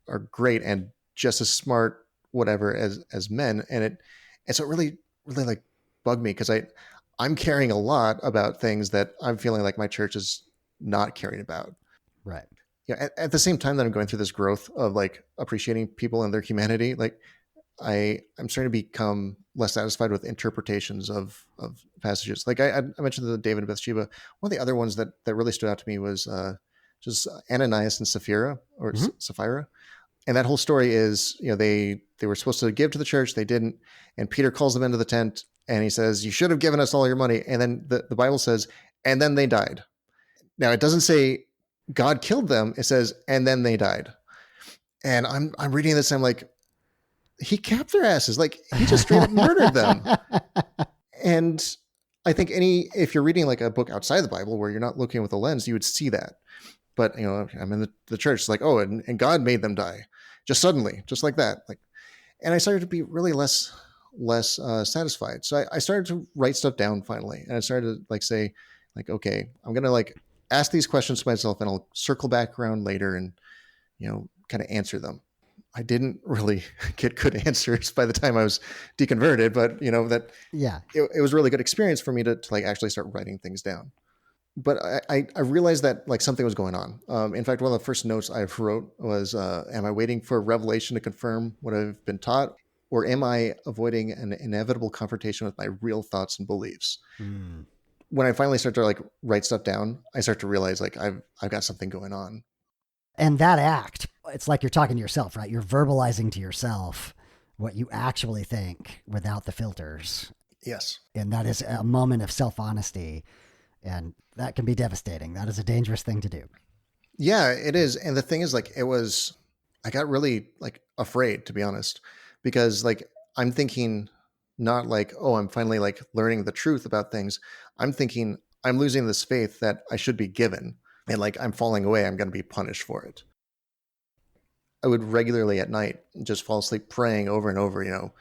S2: are great and just as smart, whatever, as men, and so it really like bugged me because I'm caring a lot about things that I'm feeling like my church is not caring about.
S1: Right.
S2: At the same time that I'm going through this growth of like appreciating people and their humanity, like I'm starting to become less satisfied with interpretations of passages. Like I mentioned the David and Bathsheba. One of the other ones that really stood out to me was just Ananias and Sapphira, or
S1: Mhm.
S2: Sapphira. And that whole story is, they were supposed to give to the church, they didn't, and Peter calls them into the tent, and he says, "You should have given us all your money." And then the Bible says, "And then they died." Now it doesn't say God killed them; it says, "And then they died." And I'm reading this, and I'm like, he capped their asses, like he just straight up murdered them. And I think if you're reading like a book outside the Bible where you're not looking with a lens, you would see that. But I'm in the church, it's like, oh, and God made them die just suddenly, just like that. Like, and I started to be really less satisfied. So I started to write stuff down finally, and I started to like say, like, okay, I'm gonna like ask these questions to myself, and I'll circle back around later and kind of answer them. I didn't really get good answers by the time I was deconverted, but that
S1: Yeah.
S2: it was a really good experience for me to like actually start writing things down. But I realized that like something was going on. In fact, one of the first notes I wrote was, "Am I waiting for revelation to confirm what I've been taught, or am I avoiding an inevitable confrontation with my real thoughts and beliefs?"
S1: Mm.
S2: When I finally start to like write stuff down, I start to realize like I've got something going on.
S1: And that act, it's like you're talking to yourself, right? You're verbalizing to yourself what you actually think without the filters.
S2: Yes.
S1: And that is a moment of self honesty. And that can be devastating. That is a dangerous thing to do.
S2: Yeah, it is. And the thing is, like, I got really like afraid, to be honest, because like I'm thinking not like, oh, I'm finally like learning the truth about things. I'm thinking I'm losing this faith that I should be given. And like I'm falling away, I'm going to be punished for it. I would regularly at night just fall asleep praying over and over,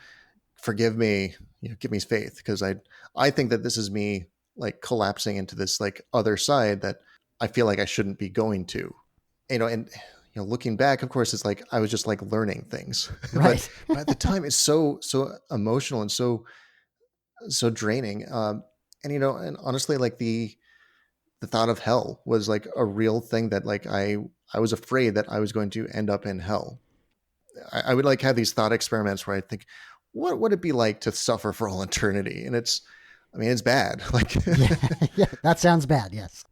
S2: forgive me, give me faith. Because I think that this is me like collapsing into this like other side that I feel like I shouldn't be going to. And looking back, of course, it's like I was just like learning things. but
S1: Right.
S2: but at the time it's so emotional and so draining. And honestly, like the thought of hell was like a real thing that like I was afraid that I was going to end up in hell. I would like have these thought experiments where I think, what would it be like to suffer for all eternity? And it's bad. Like,
S1: Yeah. Yeah. That sounds bad. Yes.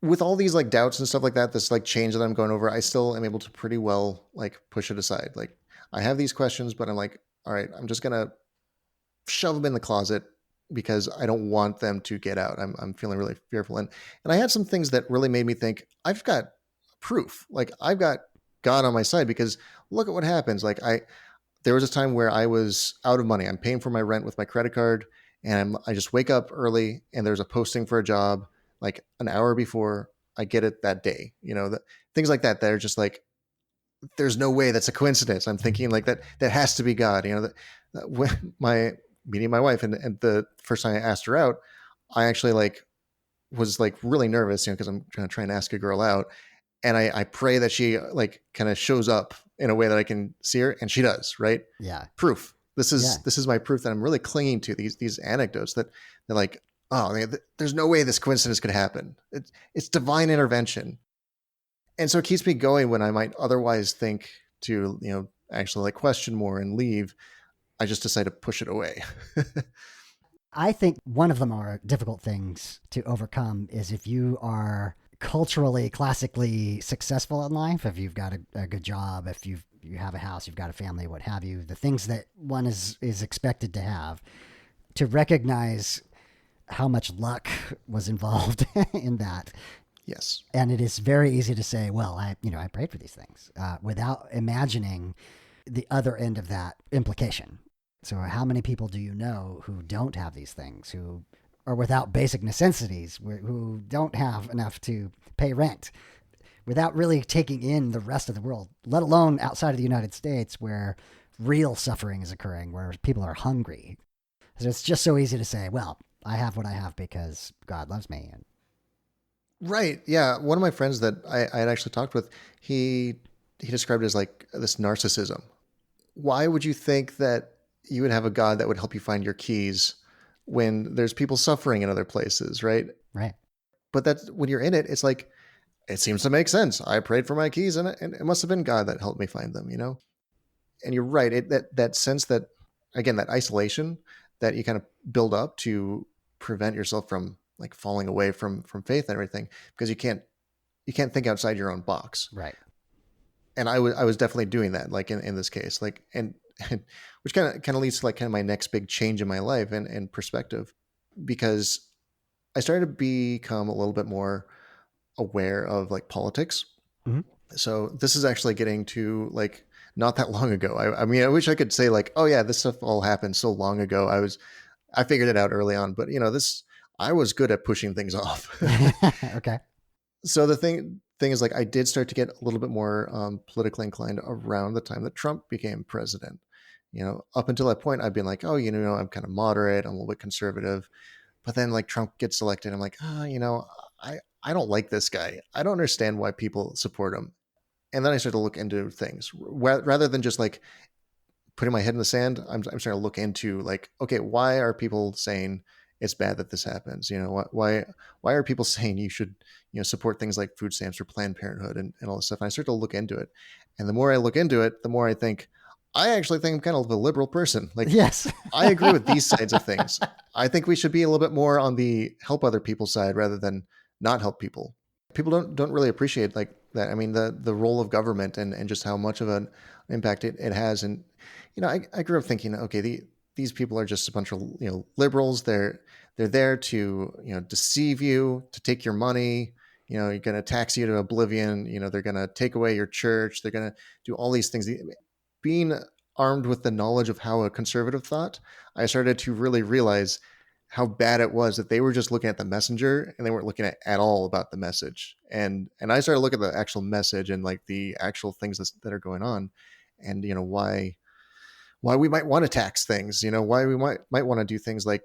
S2: with all these like doubts and stuff like that, this like change that I'm going over, I still am able to pretty well like push it aside. Like I have these questions, but I'm like, all right, I'm just gonna shove them in the closet because I don't want them to get out. I'm feeling really fearful, and I had some things that really made me think I've got proof. Like I've got God on my side because look at what happens. Like there was a time where I was out of money. I'm paying for my rent with my credit card, and I just wake up early, and there's a posting for a job like an hour before I get it that day. Things like that. That are just like, there's no way that's a coincidence. I'm thinking like that has to be God. When my meeting my wife, and the first time I asked her out, I actually like was like really nervous, because I'm trying to try and ask a girl out, and I pray that she like kind of shows up in a way that I can see her, and she does. Right?
S1: Yeah.
S2: Proof. This
S1: Yeah.
S2: is my proof that I'm really clinging to these anecdotes that they're like, oh, there's no way this coincidence could happen. It's divine intervention, and so it keeps me going when I might otherwise think to actually like question more and leave. I just decide to push it away.
S1: I think one of the more difficult things to overcome is if you are culturally, classically successful in life, if you've got a good job, if you have a house, you've got a family, what have you, the things that one is expected to have, to recognize how much luck was involved in that.
S2: Yes.
S1: And it is very easy to say, well, I prayed for these things without imagining the other end of that implication. So how many people do you know who don't have these things, who are without basic necessities, who don't have enough to pay rent, without really taking in the rest of the world, let alone outside of the United States where real suffering is occurring, where people are hungry. So it's just so easy to say, well, I have what I have because God loves me. And
S2: Right. Yeah. One of my friends that I had actually talked with, he described it as like this narcissism. Why would you think that you would have a God that would help you find your keys when there's people suffering in other places, right?
S1: right.
S2: But that's when you're in it, it's like it seems to make sense. I prayed for my keys, and it must have been God that helped me find them, you know. And you're right. That sense that, again, that isolation that you kind of build up to prevent yourself from like falling away from faith and everything, because you can't think outside your own box.
S1: Right.
S2: And I was definitely doing that, like in this case, like and which kind of leads to like kind of my next big change in my life and perspective, because I started to become a little bit more aware of like politics.
S1: Mm-hmm.
S2: So this is actually getting to like not that long ago. I mean, I wish I could say like, oh yeah, this stuff all happened so long ago. I figured it out early on, but I was good at pushing things off.
S1: okay.
S2: So the thing is like I did start to get a little bit more politically inclined around the time that Trump became president. Up until that point, I've been like, oh, I'm kind of moderate, I'm a little bit conservative. But then like Trump gets elected, I'm like, I don't like this guy. I don't understand why people support him. And then I start to look into things rather than just like putting my head in the sand. I'm starting to look into like, okay, why are people saying it's bad that this happens? Why are people saying you should, support things like food stamps or Planned Parenthood and all this stuff? And I start to look into it. And the more I look into it, the more I think, I actually think I'm kind of a liberal person. Like,
S1: yes.
S2: I agree with these sides of things. I think we should be a little bit more on the help other people side rather than not help people. People don't really appreciate like that. I mean, the role of government and just how much of an impact it has. And I grew up thinking, okay, these people are just a bunch of liberals. They're there to deceive you, to take your money. You're going to tax you to oblivion. They're going to take away your church. They're going to do all these things. Being armed with the knowledge of how a conservative thought, I started to really realize how bad it was that they were just looking at the messenger and they weren't looking at all about the message. And I started to look at the actual message and like the actual things that are going on, and why we might want to tax things, why we might want to do things like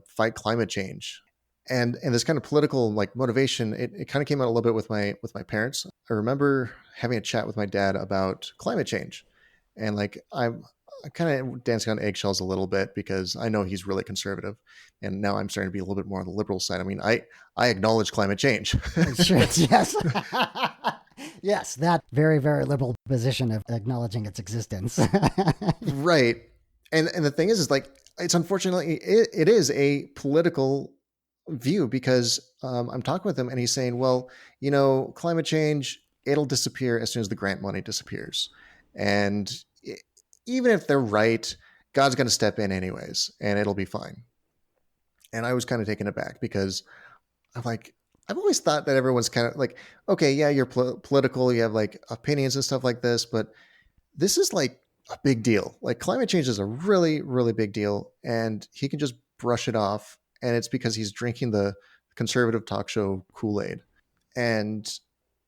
S2: fight climate change. And this kind of political like motivation, it kind of came out a little bit with my parents. I remember having a chat with my dad about climate change, and like I kind of dancing on eggshells a little bit because I know he's really conservative, and now I'm starting to be a little bit more on the liberal side. I mean, I acknowledge climate change.
S1: Sure. Yes. yes. That very, very liberal position of acknowledging its existence.
S2: Right. And the thing is like, it's unfortunately, it is a political view because I'm talking with him and he's saying, well, climate change, it'll disappear as soon as the grant money disappears. And even if they're right, God's going to step in anyways, and it'll be fine. And I was kind of taken aback because I'm like, I've always thought that everyone's kind of like, okay, yeah, you're political, you have like opinions and stuff like this, but this is like a big deal. Like climate change is a really, really big deal, and he can just brush it off, and it's because he's drinking the conservative talk show Kool-Aid, and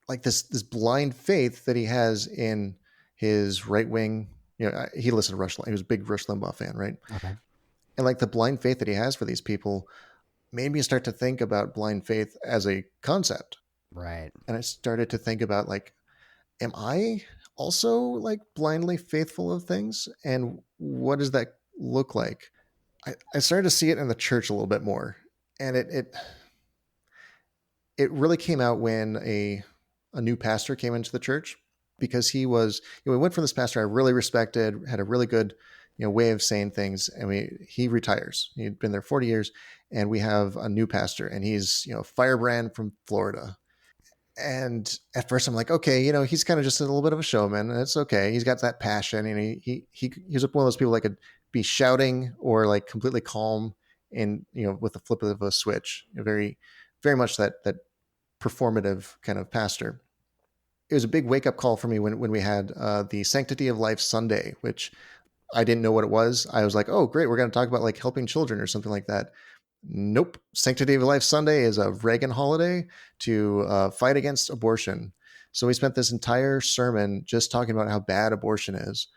S2: like this blind faith that he has in his right wing. He listened to Rush. He was a big Rush Limbaugh fan, right?
S1: okay.
S2: And like the blind faith that he has for these people made me start to think about blind faith as a concept.
S1: Right.
S2: And I started to think about like, am I also like blindly faithful of things? And what does that look like? I started to see it in the church a little bit more. And it really came out when a new pastor came into the church, because he was, we went from this pastor I really respected, had a really good way of saying things. And he retires. He'd been there 40 years, and we have a new pastor, and he's firebrand from Florida. And at first I'm like, okay, he's kind of just a little bit of a showman, and it's okay. He's got that passion, and he's one of those people that could be shouting or like completely calm, and with the flip of a switch. Very, very much that performative kind of pastor. It was a big wake up call for me when we had the Sanctity of Life Sunday, which I didn't know what it was. I was like, oh, great, we're going to talk about like helping children or something like that. Nope. Sanctity of Life Sunday is a Reagan holiday to fight against abortion. So we spent this entire sermon just talking about how bad abortion is.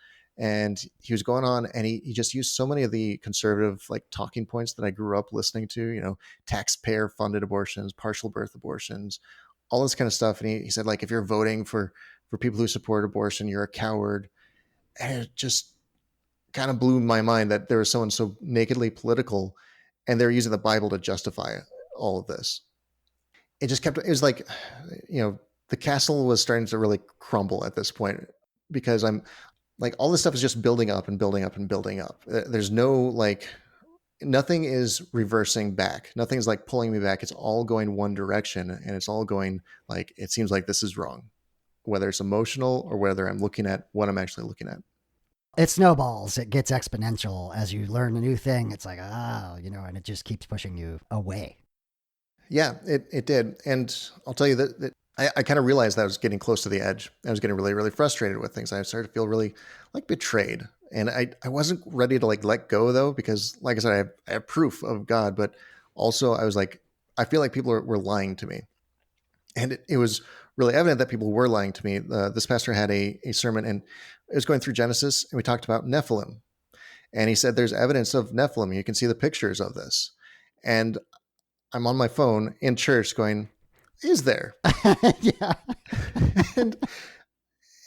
S2: And he was going on, and he just used so many of the conservative like talking points that I grew up listening to, taxpayer funded abortions, partial birth abortions, all this kind of stuff. And he said, like, if you're voting for people who support abortion, you're a coward. And it just kind of blew my mind that there was someone so nakedly political, and they're using the Bible to justify all of this. It was like, the castle was starting to really crumble at this point, because I'm like, all this stuff is just building up and building up and building up. There's no like, nothing is reversing back. Nothing's like pulling me back. It's all going one direction, and it's all going like, it seems like this is wrong, whether it's emotional or whether I'm looking at what I'm actually looking at.
S1: It snowballs. It gets exponential as you learn a new thing. It's like, and it just keeps pushing you away.
S2: Yeah, it did. And I'll tell you that I kind of realized that I was getting close to the edge. I was getting really, really frustrated with things. I started to feel really like betrayed. And I wasn't ready to like let go though, because like I said, I have proof of God, but also I was like, I feel like people were lying to me. And it was really evident that people were lying to me. This pastor had a sermon, and it was going through Genesis, and we talked about Nephilim. And he said, there's evidence of Nephilim. You can see the pictures of this. And I'm on my phone in church going, is there?
S1: Yeah.
S2: and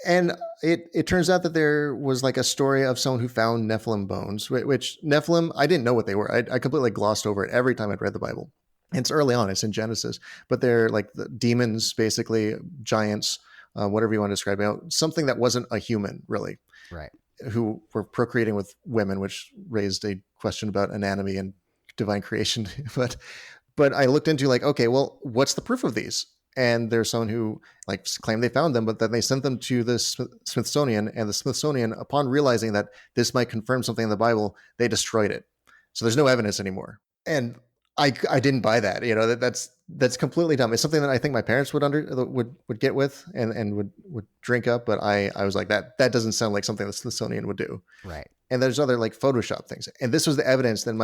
S2: and it turns out that there was like a story of someone who found Nephilim bones, which Nephilim, I didn't know what they were. I completely glossed over it every time I'd read the Bible. It's early on, it's in Genesis, but they're like the demons, basically giants, whatever you want to describe it, something that wasn't a human really.
S1: Right.
S2: Who were procreating with women, which raised a question about anatomy and divine creation. But I looked into like, okay, well, what's the proof of these? And there's someone who like claimed they found them, but then they sent them to the Smithsonian, and the Smithsonian, upon realizing that this might confirm something in the Bible, they destroyed it. So there's no evidence anymore. And I didn't buy that. That's completely dumb. It's something that I think my parents would get with and would drink up, but I was like, that doesn't sound like something the Smithsonian would do.
S1: Right.
S2: And there's other like Photoshop things. And this was the evidence. Then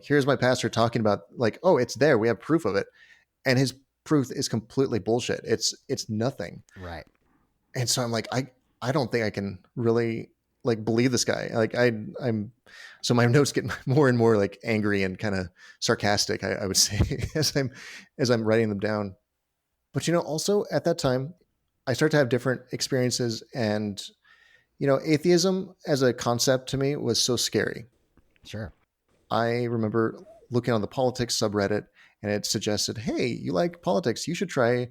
S2: here's my pastor talking about like, oh, it's there. We have proof of it. And his proof is completely bullshit. It's nothing.
S1: Right.
S2: And so I'm like, I don't think I can really like believe this guy. Like I'm so my notes get more and more like angry and kind of sarcastic, I would say, as I'm writing them down. But also at that time, I started to have different experiences, and atheism as a concept to me was so scary.
S1: Sure.
S2: I remember looking on the politics subreddit, and it suggested, hey, you like politics, you should try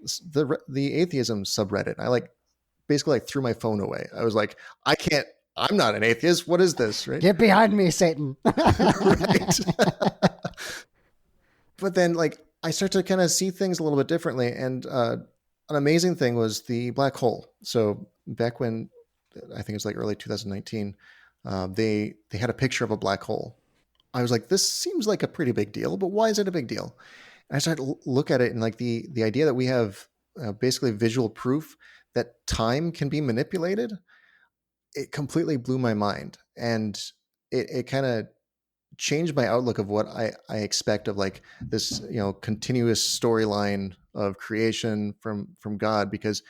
S2: the atheism subreddit. I basically threw my phone away. I was like, I'm not an atheist. What is this? Right?
S1: Get behind me, Satan.
S2: Right. But then I start to kind of see things a little bit differently. And an amazing thing was the black hole. So back when, I think it's like early 2019, they had a picture of a black hole. I was like, this seems like a pretty big deal, but why is it a big deal? And I started to look at it, and like the idea that we have basically visual proof that time can be manipulated, it completely blew my mind. And it kind of changed my outlook of what I expect of like this, continuous storyline of creation from God. Because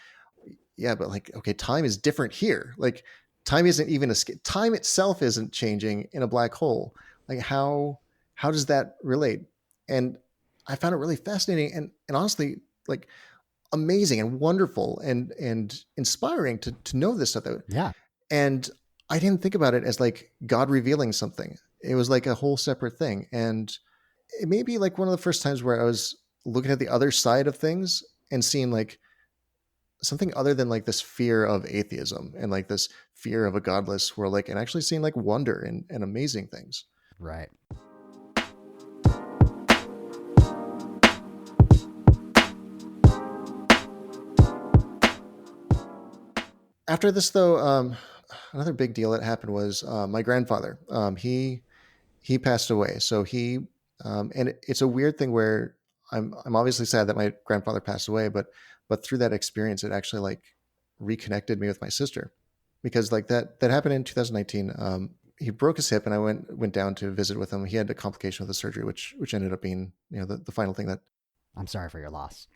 S2: yeah, but like, okay, time is different here. Like time isn't even time itself isn't changing in a black hole. Like how does that relate? And I found it really fascinating and honestly like amazing and wonderful and inspiring to know this stuff.
S1: Yeah.
S2: And I didn't think about it as like God revealing something. It was like a whole separate thing. And it may be like one of the first times where I was looking at the other side of things and seeing like something other than like this fear of atheism and like this fear of a godless world, like, and actually seeing like wonder and amazing things.
S1: Right.
S2: After this, though, another big deal that happened was my grandfather. He passed away, so and it's a weird thing where I'm obviously sad that my grandfather passed away, but through that experience, it actually like reconnected me with my sister, because like that happened in 2019. He broke his hip, and I went down to visit with him. He had a complication with the surgery, which ended up being, the final thing that.
S1: I'm sorry for your loss.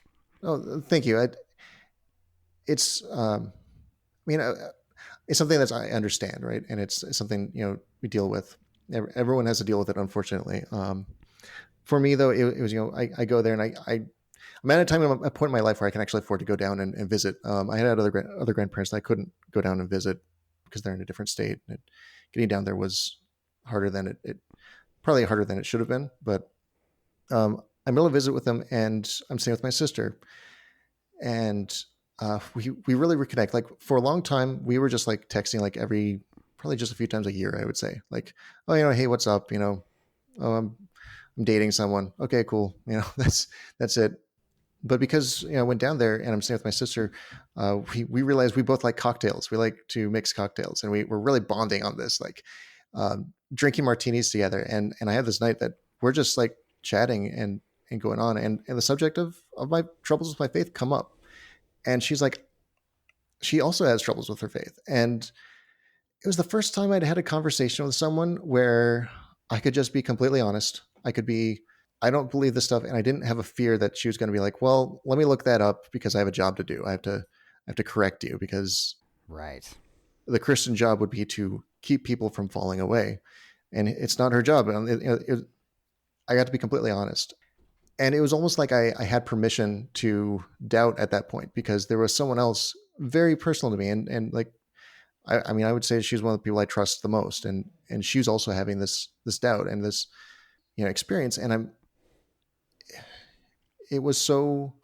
S2: Oh, thank you. It's I mean, it's something that I understand, right? And it's something, we deal with. Everyone has to deal with it, unfortunately. For me, though, it was, I go there, and I'm at a time, a point in my life where I can actually afford to go down and visit. I had other grandparents that I couldn't go down and visit because they're in a different state. And getting down there was harder than it probably harder than it should have been. But I'm able to visit with them, and I'm staying with my sister, and we really reconnect. Like for a long time, we were just like texting like probably just a few times a year, I would say. Like, oh, hey, what's up? Oh, I'm dating someone. Okay, cool. That's it. But because I went down there and I'm staying with my sister, we realized we both like cocktails. We like to mix cocktails, and we're really bonding on this, like drinking martinis together. And I have this night that we're just like chatting and going on, and the subject of my troubles with my faith come up, and she's like, she also has troubles with her faith, and it was the first time I'd had a conversation with someone where I could just be completely honest. I could be, I don't believe this stuff, and I didn't have a fear that she was going to be like, well, let me look that up because I have a job to do. I have to correct you, because
S1: Right.
S2: the Christian job would be to keep people from falling away, and it's not her job. And I got to be completely honest, and it was almost like I had permission to doubt at that point, because there was someone else very personal to me, and like I mean, I would say she's one of the people I trust the most, and she's also having this doubt and this experience, and it was so,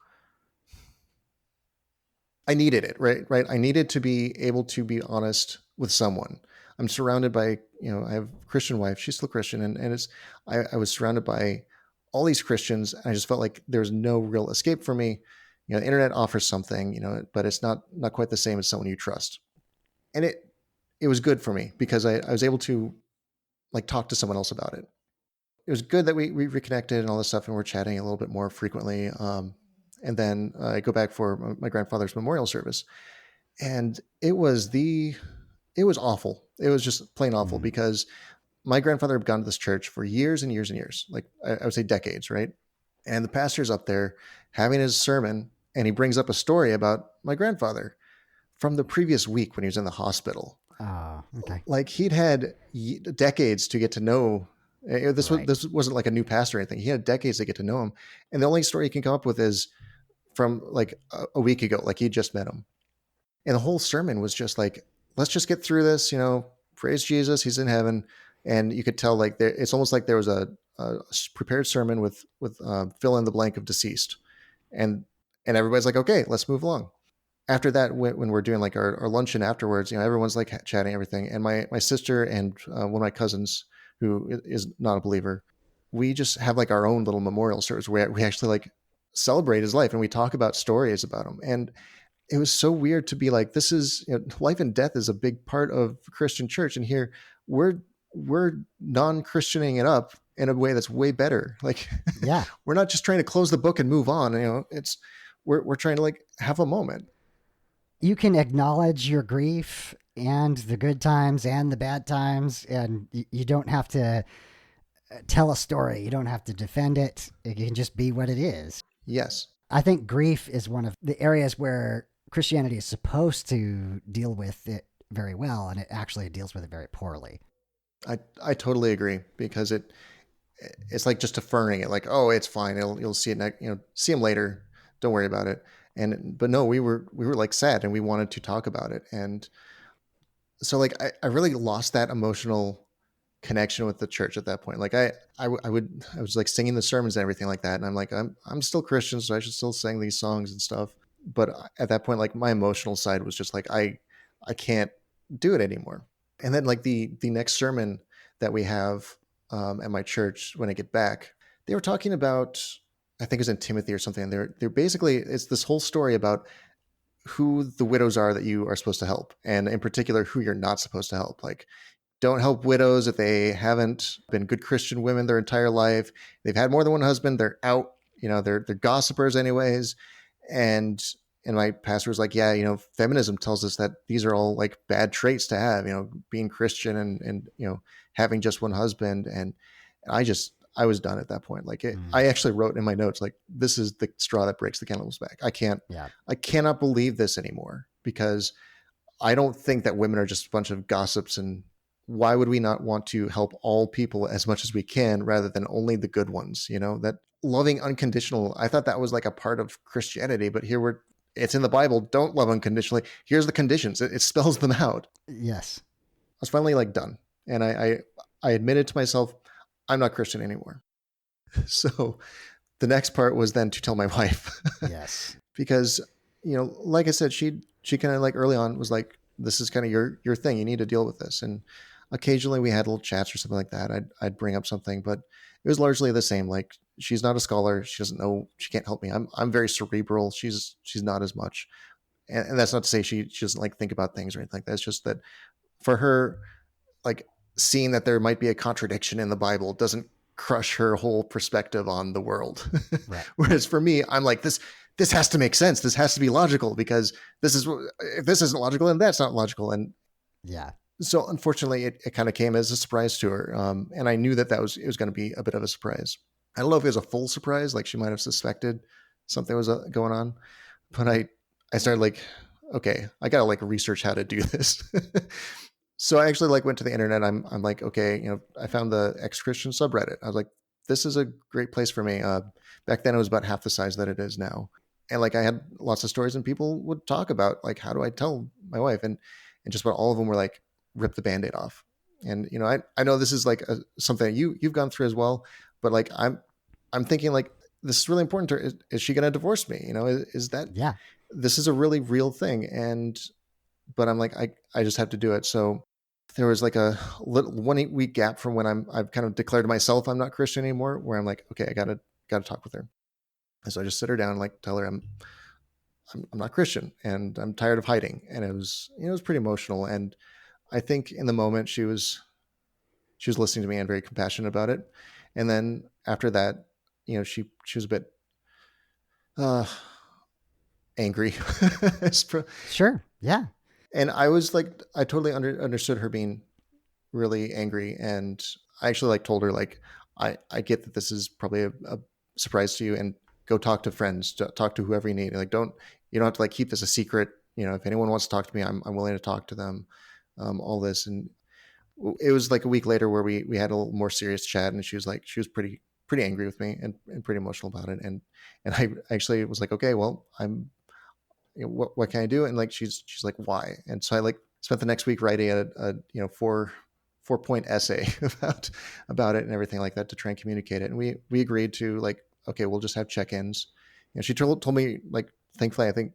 S2: I needed it, right. I needed to be able to be honest with someone. I'm surrounded by, I have a Christian wife, she's still Christian, and I was surrounded by all these Christians, and I just felt like there's no real escape for me. The internet offers something, but it's not quite the same as someone you trust, and it was good for me because I was able to like talk to someone else about it. It was good that we reconnected and all this stuff, and we're chatting a little bit more frequently. And then I go back for my grandfather's memorial service, and it was awful. It was just plain awful,
S1: Mm.
S2: because my grandfather had gone to this church for years and years and years, like I would say decades, right? And the pastor's up there having his sermon, and he brings up a story about my grandfather from the previous week when he was in the hospital.
S1: Okay.
S2: Like he'd had decades to get to know.
S1: Right.
S2: This wasn't like a new pastor or anything. He had decades to get to know him, and the only story he can come up with is from like a week ago, like he just met him. And the whole sermon was just like, let's just get through this. Praise Jesus, he's in heaven. And you could tell like it's almost like there was a prepared sermon with fill in the blank of deceased, and everybody's like, okay, let's move along. After that, when we're doing like our luncheon afterwards, everyone's like chatting everything, and my sister and one of my cousins who is not a believer, we just have like our own little memorial service where we actually like celebrate his life, and we talk about stories about him. And it was so weird to be like, this is, life and death is a big part of Christian church, and here we're non-Christianing it up in a way that's way better. Like
S1: Yeah.
S2: we're not just trying to close the book and move on. It's we're trying to like have a moment.
S1: You can acknowledge your grief and the good times and the bad times, and you don't have to tell a story. You don't have to defend it. It can just be what it is.
S2: Yes.
S1: I think grief is one of the areas where Christianity is supposed to deal with it very well, and it actually deals with it very poorly.
S2: I totally agree, because it's like just deferring it, like, oh, it's fine, you'll see it next, see him later, don't worry about it. But no, we were like sad, and we wanted to talk about it. And so like I really lost that emotional connection with the church at that point. Like I was like singing the sermons and everything like that, and I'm like, I'm still Christian, so I should still sing these songs and stuff. But at that point, like my emotional side was just like, I can't do it anymore. And then like the next sermon that we have at my church when I get back, they were talking about, I think it was in Timothy or something. They're basically, it's this whole story about who the widows are that you are supposed to help, and in particular who you're not supposed to help. Like, don't help widows if they haven't been good Christian women their entire life. They've had more than one husband. They're out. They're gossipers anyways. And my pastor was like, yeah, feminism tells us that these are all like bad traits to have. Being Christian and having just one husband. And I was done at that point. Like I actually wrote in my notes like, this is the straw that breaks the camel's back.
S1: Yeah.
S2: I cannot believe this anymore, because I don't think that women are just a bunch of gossips, and why would we not want to help all people as much as we can rather than only the good ones? That loving unconditional, I thought that was like a part of Christianity, but here it's in the Bible. Don't love unconditionally. Here's the conditions. It spells them out.
S1: Yes.
S2: I was finally like done. And I admitted to myself, I'm not Christian anymore. So the next part was then to tell my wife.
S1: Yes.
S2: Because, like I said, she kind of like early on was like, this is kind of your thing. You need to deal with this. And occasionally we had little chats or something like that. I'd bring up something, but it was largely the same. Like, she's not a scholar. She doesn't know, she can't help me. I'm very cerebral. She's not as much. And that's not to say she doesn't like think about things or anything like that. It's just that for her, like, seeing that there might be a contradiction in the Bible doesn't crush her whole perspective on the world.
S1: Right.
S2: Whereas for me, I'm like, this has to make sense. This has to be logical, because if this isn't logical, then that's not logical. And
S1: Yeah.
S2: so unfortunately it kind of came as a surprise to her. And I knew it was going to be a bit of a surprise. I don't know if it was a full surprise. Like, she might've suspected something was going on, but I started like, okay, I got to like research how to do this. So I actually like went to the internet. I'm like, okay, I found the ex-Christian subreddit. I was like, this is a great place for me. Back then it was about half the size that it is now. And like, I had lots of stories, and people would talk about like, how do I tell my wife? And just about all of them were like, rip the Band-Aid off. And, I know this is like something that you've gone through as well, but like, I'm thinking like, this is really important to her. Is she going to divorce me? Is that,
S1: Yeah.
S2: this is a really real thing. But I'm like, I just have to do it. So there was like a little 1 week gap from when I've kind of declared to myself I'm not Christian anymore, where I'm like, okay, I gotta talk with her. And so I just sit her down and like tell her I'm not Christian and I'm tired of hiding. And it was pretty emotional. And I think in the moment she was listening to me and very compassionate about it. And then after that, she was a bit angry.
S1: Sure. Yeah.
S2: And I was like, I totally understood her being really angry. And I actually like told her like, I get that this is probably a surprise to you, and go talk to friends, talk to whoever you need. Like, you don't have to like keep this a secret. If anyone wants to talk to me, I'm willing to talk to them. All this. And it was like a week later where we had a little more serious chat, and she was pretty angry with me and pretty emotional about it. And I actually was like, okay, well, what can I do? And like, she's like, why? And so I like spent the next week writing a 4-point essay about it and everything like that to try and communicate it. And we agreed to like, okay, we'll just have check-ins. She told me like, thankfully, I think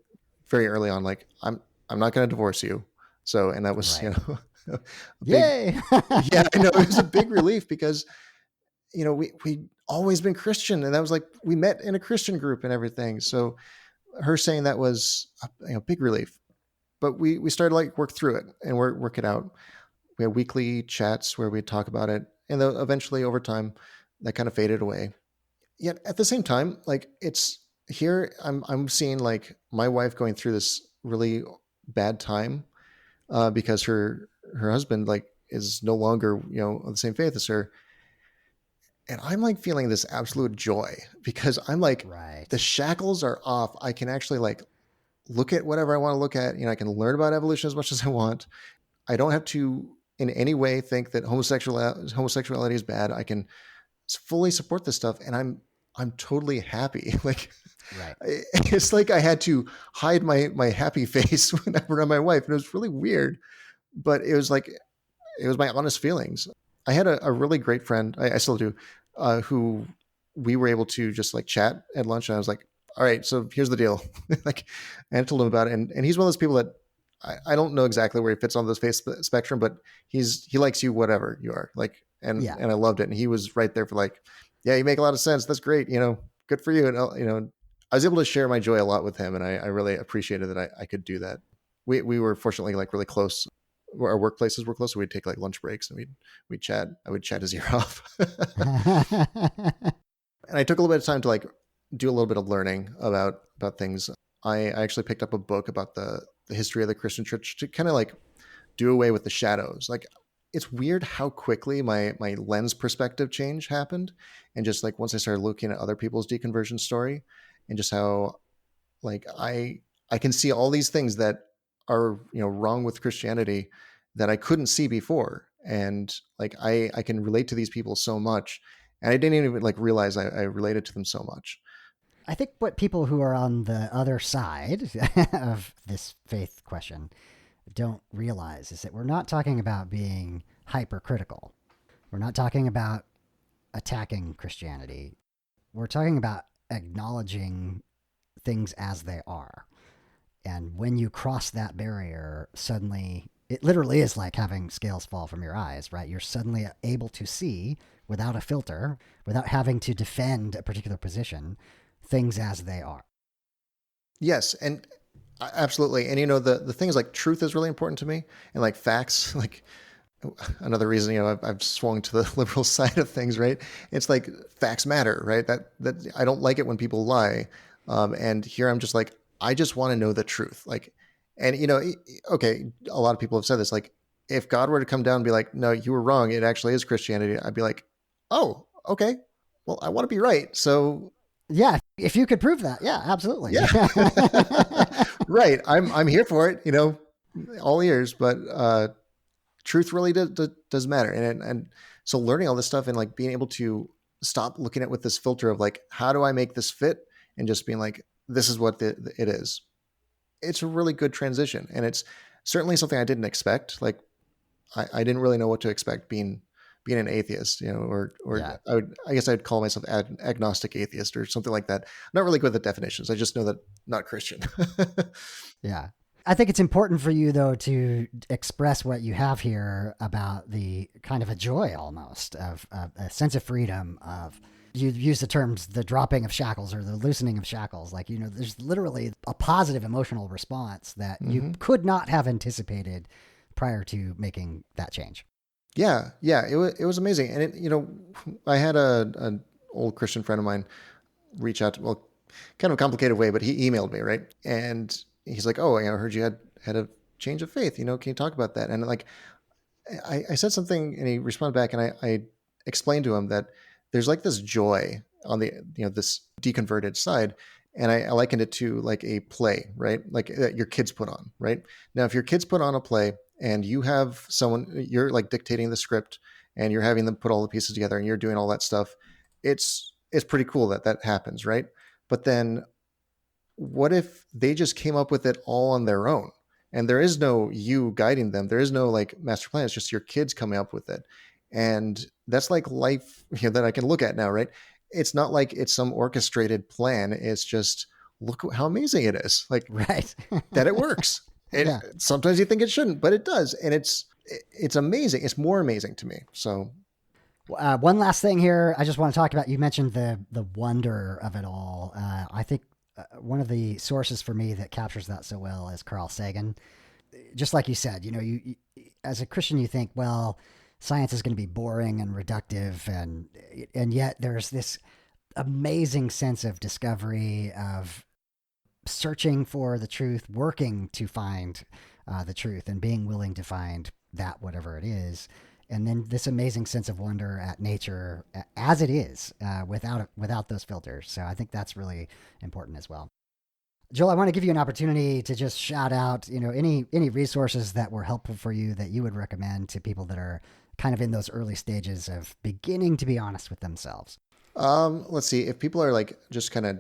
S2: very early on, like, I'm not going to divorce you. So, and that was,
S1: Right.
S2: a big,
S1: Yay.
S2: yeah, I know, it was a big relief, because, we always been Christian, and that was like, we met in a Christian group and everything. So her saying that was a big relief. But we started like work through it and work it out. We had weekly chats where we'd talk about it, and then eventually over time that kind of faded away. Yet at the same time, like, it's here, I'm seeing like my wife going through this really bad time, because her husband like is no longer of the same faith as her. And I'm like feeling this absolute joy, because I'm like,
S1: Right.
S2: the shackles are off. I can actually like look at whatever I want to look at. I can learn about evolution as much as I want. I don't have to in any way think that homosexuality is bad. I can fully support this stuff, and I'm totally happy. Like,
S1: Right.
S2: it's like I had to hide my happy face whenever I'm my wife, and it was really weird, but it was like, it was my honest feelings. I had a really great friend, I still do, who we were able to just like chat at lunch, and I was like, all right, so here's the deal. Like, and I told him about it, and he's one of those people that I don't know exactly where he fits on this face spectrum, but he likes you whatever you are. Like,
S1: Yeah.
S2: and I loved it, and he was right there for like, yeah, you make a lot of sense. That's great. Good for you. And I was able to share my joy a lot with him, and I really appreciated that I could do that. We were fortunately like really close. Our workplaces were close, so we'd take like lunch breaks and we'd chat. I would chat his ear off. And I took a little bit of time to like do a little bit of learning about things. I actually picked up a book about the history of the Christian church to kind of like do away with the shadows. Like, it's weird how quickly my lens perspective change happened, and just like once I started looking at other people's deconversion story, and just how like I can see all these things that are wrong with Christianity that I couldn't see before, and like I can relate to these people so much, and I didn't even like realize I related to them so much.
S1: I think what people who are on the other side of this faith question don't realize is that we're not talking about being hypercritical. We're not talking about attacking Christianity. We're talking about acknowledging things as they are. And when you cross that barrier, suddenly it literally is like having scales fall from your eyes, right? You're suddenly able to see without a filter, without having to defend a particular position, things as they are.
S2: Yes, and absolutely. And the things like truth is really important to me, and like facts. Like, another reason I've swung to the liberal side of things, right? It's like facts matter, right? That I don't like it when people lie, and here I'm just like, I just want to know the truth. Like, and okay, a lot of people have said this. Like, if God were to come down and be like, no, you were wrong, it actually is Christianity, I'd be like, oh, okay, well, I want to be right, so
S1: Yeah, if you could prove that, yeah, absolutely.
S2: yeah. Right, I'm here for it, all ears. But truth really does matter, and so learning all this stuff and like being able to stop looking at with this filter of like, how do I make this fit, and just being like, this is what it is. It's a really good transition, and it's certainly something I didn't expect. Like, I didn't really know what to expect being an atheist, or
S1: Yeah.
S2: I guess I'd call myself agnostic atheist or something like that. I'm not really good at definitions. I just know that not Christian.
S1: Yeah. I think it's important for you, though, to express what you have here about the kind of a joy almost of a sense of freedom, of you use the terms the dropping of shackles or the loosening of shackles. Like, there's literally a positive emotional response that you could not have anticipated prior to making that change.
S2: Yeah, it was amazing, and I had an old Christian friend of mine reach out to, well, kind of a complicated way, but he emailed me, right, and he's like, oh, I heard you had a change of faith. Can you talk about that? And like, I said something, and he responded back, and I explained to him that there's like this joy on the this deconverted side, and I likened it to like a play, right? Like that your kids put on, right? Now, if your kids put on a play and you have someone, you're like dictating the script, and you're having them put all the pieces together, and you're doing all that stuff, it's pretty cool that happens, right? But then what if they just came up with it all on their own, and there is no you guiding them, there is no like master plan, it's just your kids coming up with it? And that's like life that I can look at now, right? It's not like it's some orchestrated plan, it's just, look how amazing it is, like,
S1: Right.
S2: that it works. And
S1: Yeah.
S2: sometimes you think it shouldn't, but it does, and it's amazing. It's more amazing to me. So
S1: One last thing here, I just want to talk about. You mentioned the wonder of it all. I think one of the sources for me that captures that so well is Carl Sagan. Just like you said, you as a Christian, you think, well, science is going to be boring and reductive, and yet there's this amazing sense of discovery, of searching for the truth, working to find the truth, and being willing to find that, whatever it is. And then this amazing sense of wonder at nature as it is, without those filters. So I think that's really important as well. Joel, I want to give you an opportunity to just shout out, any resources that were helpful for you that you would recommend to people that are kind of in those early stages of beginning to be honest with themselves.
S2: let's see, if people are like just kind of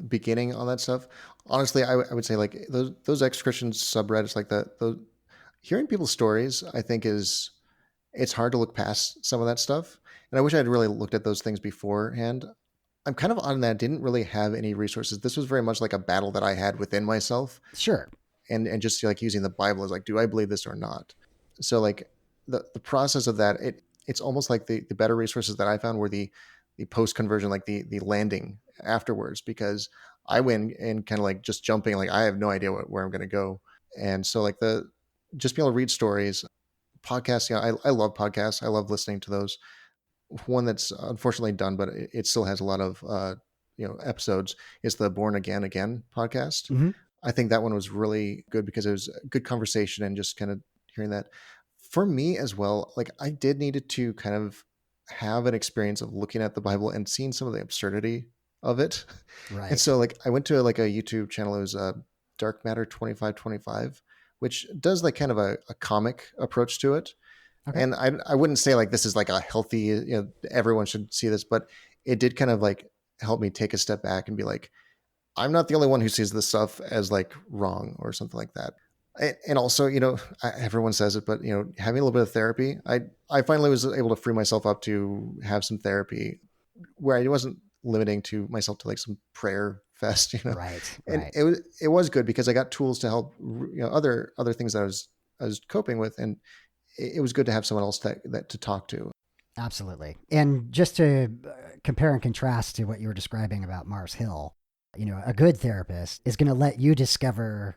S2: beginning on that stuff, honestly, I would say like those ex-Christian subreddits, like those, hearing people's stories, I think it's hard to look past some of that stuff. And I wish I'd really looked at those things beforehand. I'm kind of on that. Didn't really have any resources. This was very much like a battle that I had within myself,
S1: Sure.
S2: and just like using the Bible as like, do I believe this or not? So like the process of that, it's almost like the better resources that I found were the post conversion, like the landing afterwards, because I went and kind of like just jumping, like I have no idea where I'm going to go, and so like the just being able to read stories, podcasts. I love podcasts. I love listening to those. One that's unfortunately done, but it still has a lot of episodes, is the Born Again podcast.
S1: Hmm.
S2: I think that one was really good because it was a good conversation and just kind of hearing that. For me as well, like I did needed to kind of have an experience of looking at the Bible and seeing some of the absurdity of it. And
S1: Right.
S2: so like I went to like a YouTube channel. It was Dark Matter 2525, which does like kind of a comic approach to it.
S1: Okay.
S2: And I wouldn't say like this is like a healthy, everyone should see this, but it did kind of like help me take a step back and be like, I'm not the only one who sees this stuff as like wrong or something like that. And also, everyone says it, but having a little bit of therapy, I finally was able to free myself up to have some therapy where I wasn't limiting to myself to like some prayer fest,
S1: Right.
S2: and
S1: Right.
S2: it was good because I got tools to help, other things that I was coping with, and it was good to have someone else that to talk to.
S1: Absolutely. And just to compare and contrast to what you were describing about Mars Hill, a good therapist is going to let you discover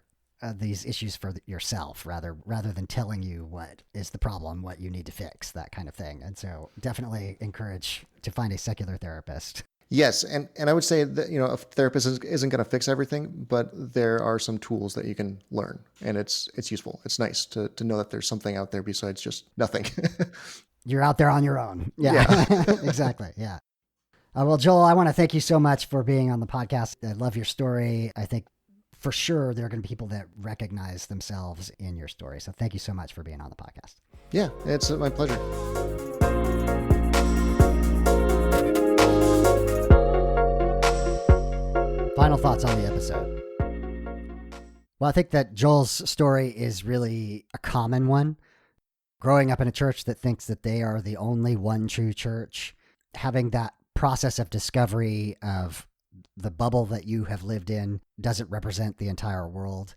S1: these issues for yourself rather than telling you what is the problem, what you need to fix, that kind of thing. And so definitely encourage to find a secular therapist.
S2: Yes, and I would say that a therapist isn't going to fix everything, but there are some tools that you can learn, and it's useful. It's nice to know that there's something out there besides just nothing.
S1: You're out there on your own. Yeah,
S2: Yeah.
S1: exactly. Yeah. Well, Joel, I want to thank you so much for being on the podcast. I love your story. I think for sure there are going to be people that recognize themselves in your story. So thank you so much for being on the podcast.
S2: Yeah, it's my pleasure.
S1: Final thoughts on the episode. Well, I think that Joel's story is really a common one. Growing up in a church that thinks that they are the only one true church, having that process of discovery of the bubble that you have lived in doesn't represent the entire world.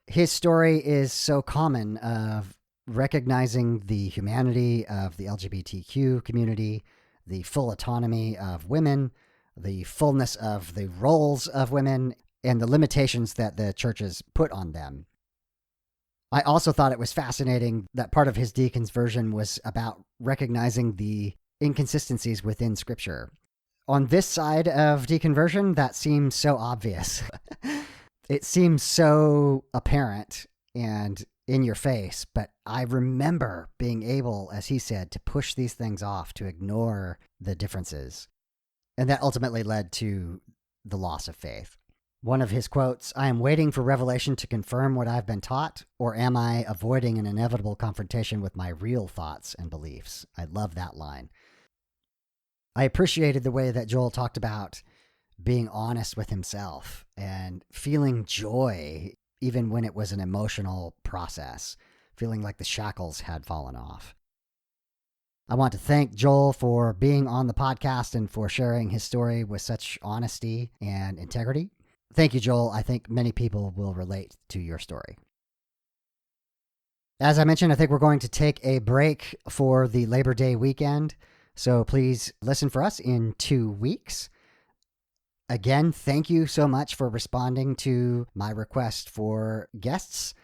S1: His story is so common of recognizing the humanity of the LGBTQ community, the full autonomy of women, the fullness of the roles of women, and the limitations that the churches put on them. I also thought it was fascinating that part of his deconversion was about recognizing the inconsistencies within Scripture. On this side of deconversion, that seems so obvious. It seems so apparent and in your face, but I remember being able, as he said, to push these things off, to ignore the differences. And that ultimately led to the loss of faith. One of his quotes, "I am waiting for revelation to confirm what I've been taught, or am I avoiding an inevitable confrontation with my real thoughts and beliefs?" I love that line. I appreciated the way that Joel talked about being honest with himself and feeling joy even when it was an emotional process, feeling like the shackles had fallen off. I want to thank Joel for being on the podcast and for sharing his story with such honesty and integrity. Thank you, Joel. I think many people will relate to your story. As I mentioned, I think we're going to take a break for the Labor Day weekend, so please listen for us in 2 weeks. Again, thank you so much for responding to my request for guests.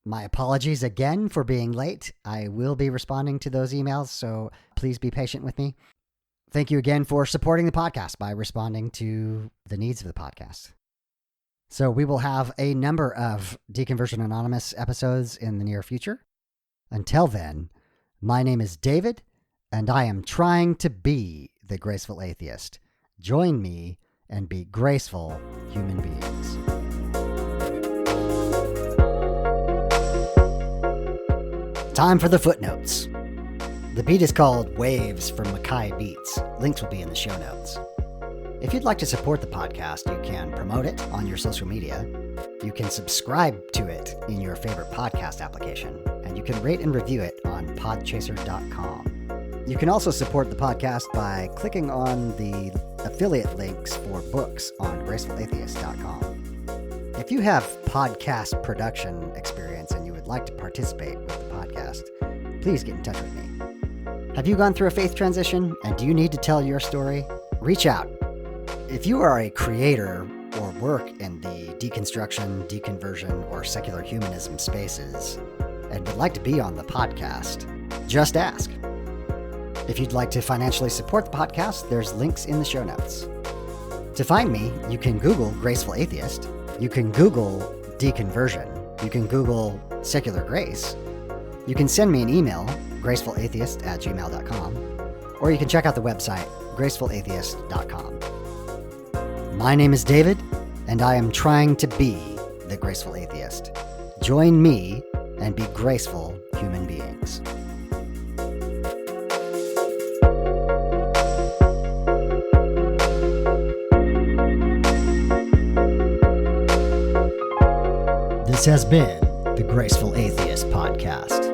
S1: My apologies again for being late. I will be responding to those emails, so please be patient with me. Thank you again for supporting the podcast by responding to the needs of the podcast. So we will have a number of Deconversion Anonymous episodes in the near future. Until then, my name is David, and I am trying to be the graceful atheist. Join me and be graceful human beings. Time for the footnotes. The beat is called Waves from Mackay Beats. Links will be in the show notes. If you'd like to support the podcast, you can promote it on your social media. You can subscribe to it in your favorite podcast application, and you can rate and review it on podchaser.com. You can also support the podcast by clicking on the affiliate links for books on gracefulatheist.com. If you have podcast production experience and you would like to participate with the podcast, please get in touch with me. Have you gone through a faith transition and do you need to tell your story? Reach out. If you are a creator or work in the deconstruction, deconversion, or secular humanism spaces and would like to be on the podcast, just ask. If you'd like to financially support the podcast, there's links in the show notes. To find me, you can Google Graceful Atheist, you can Google Deconversion, you can Google Secular Grace, you can send me an email, gracefulatheist@gmail.com, or you can check out the website, gracefulatheist.com. My name is David, and I am trying to be the Graceful Atheist. Join me and be graceful human beings. This has been the Graceful Atheist Podcast.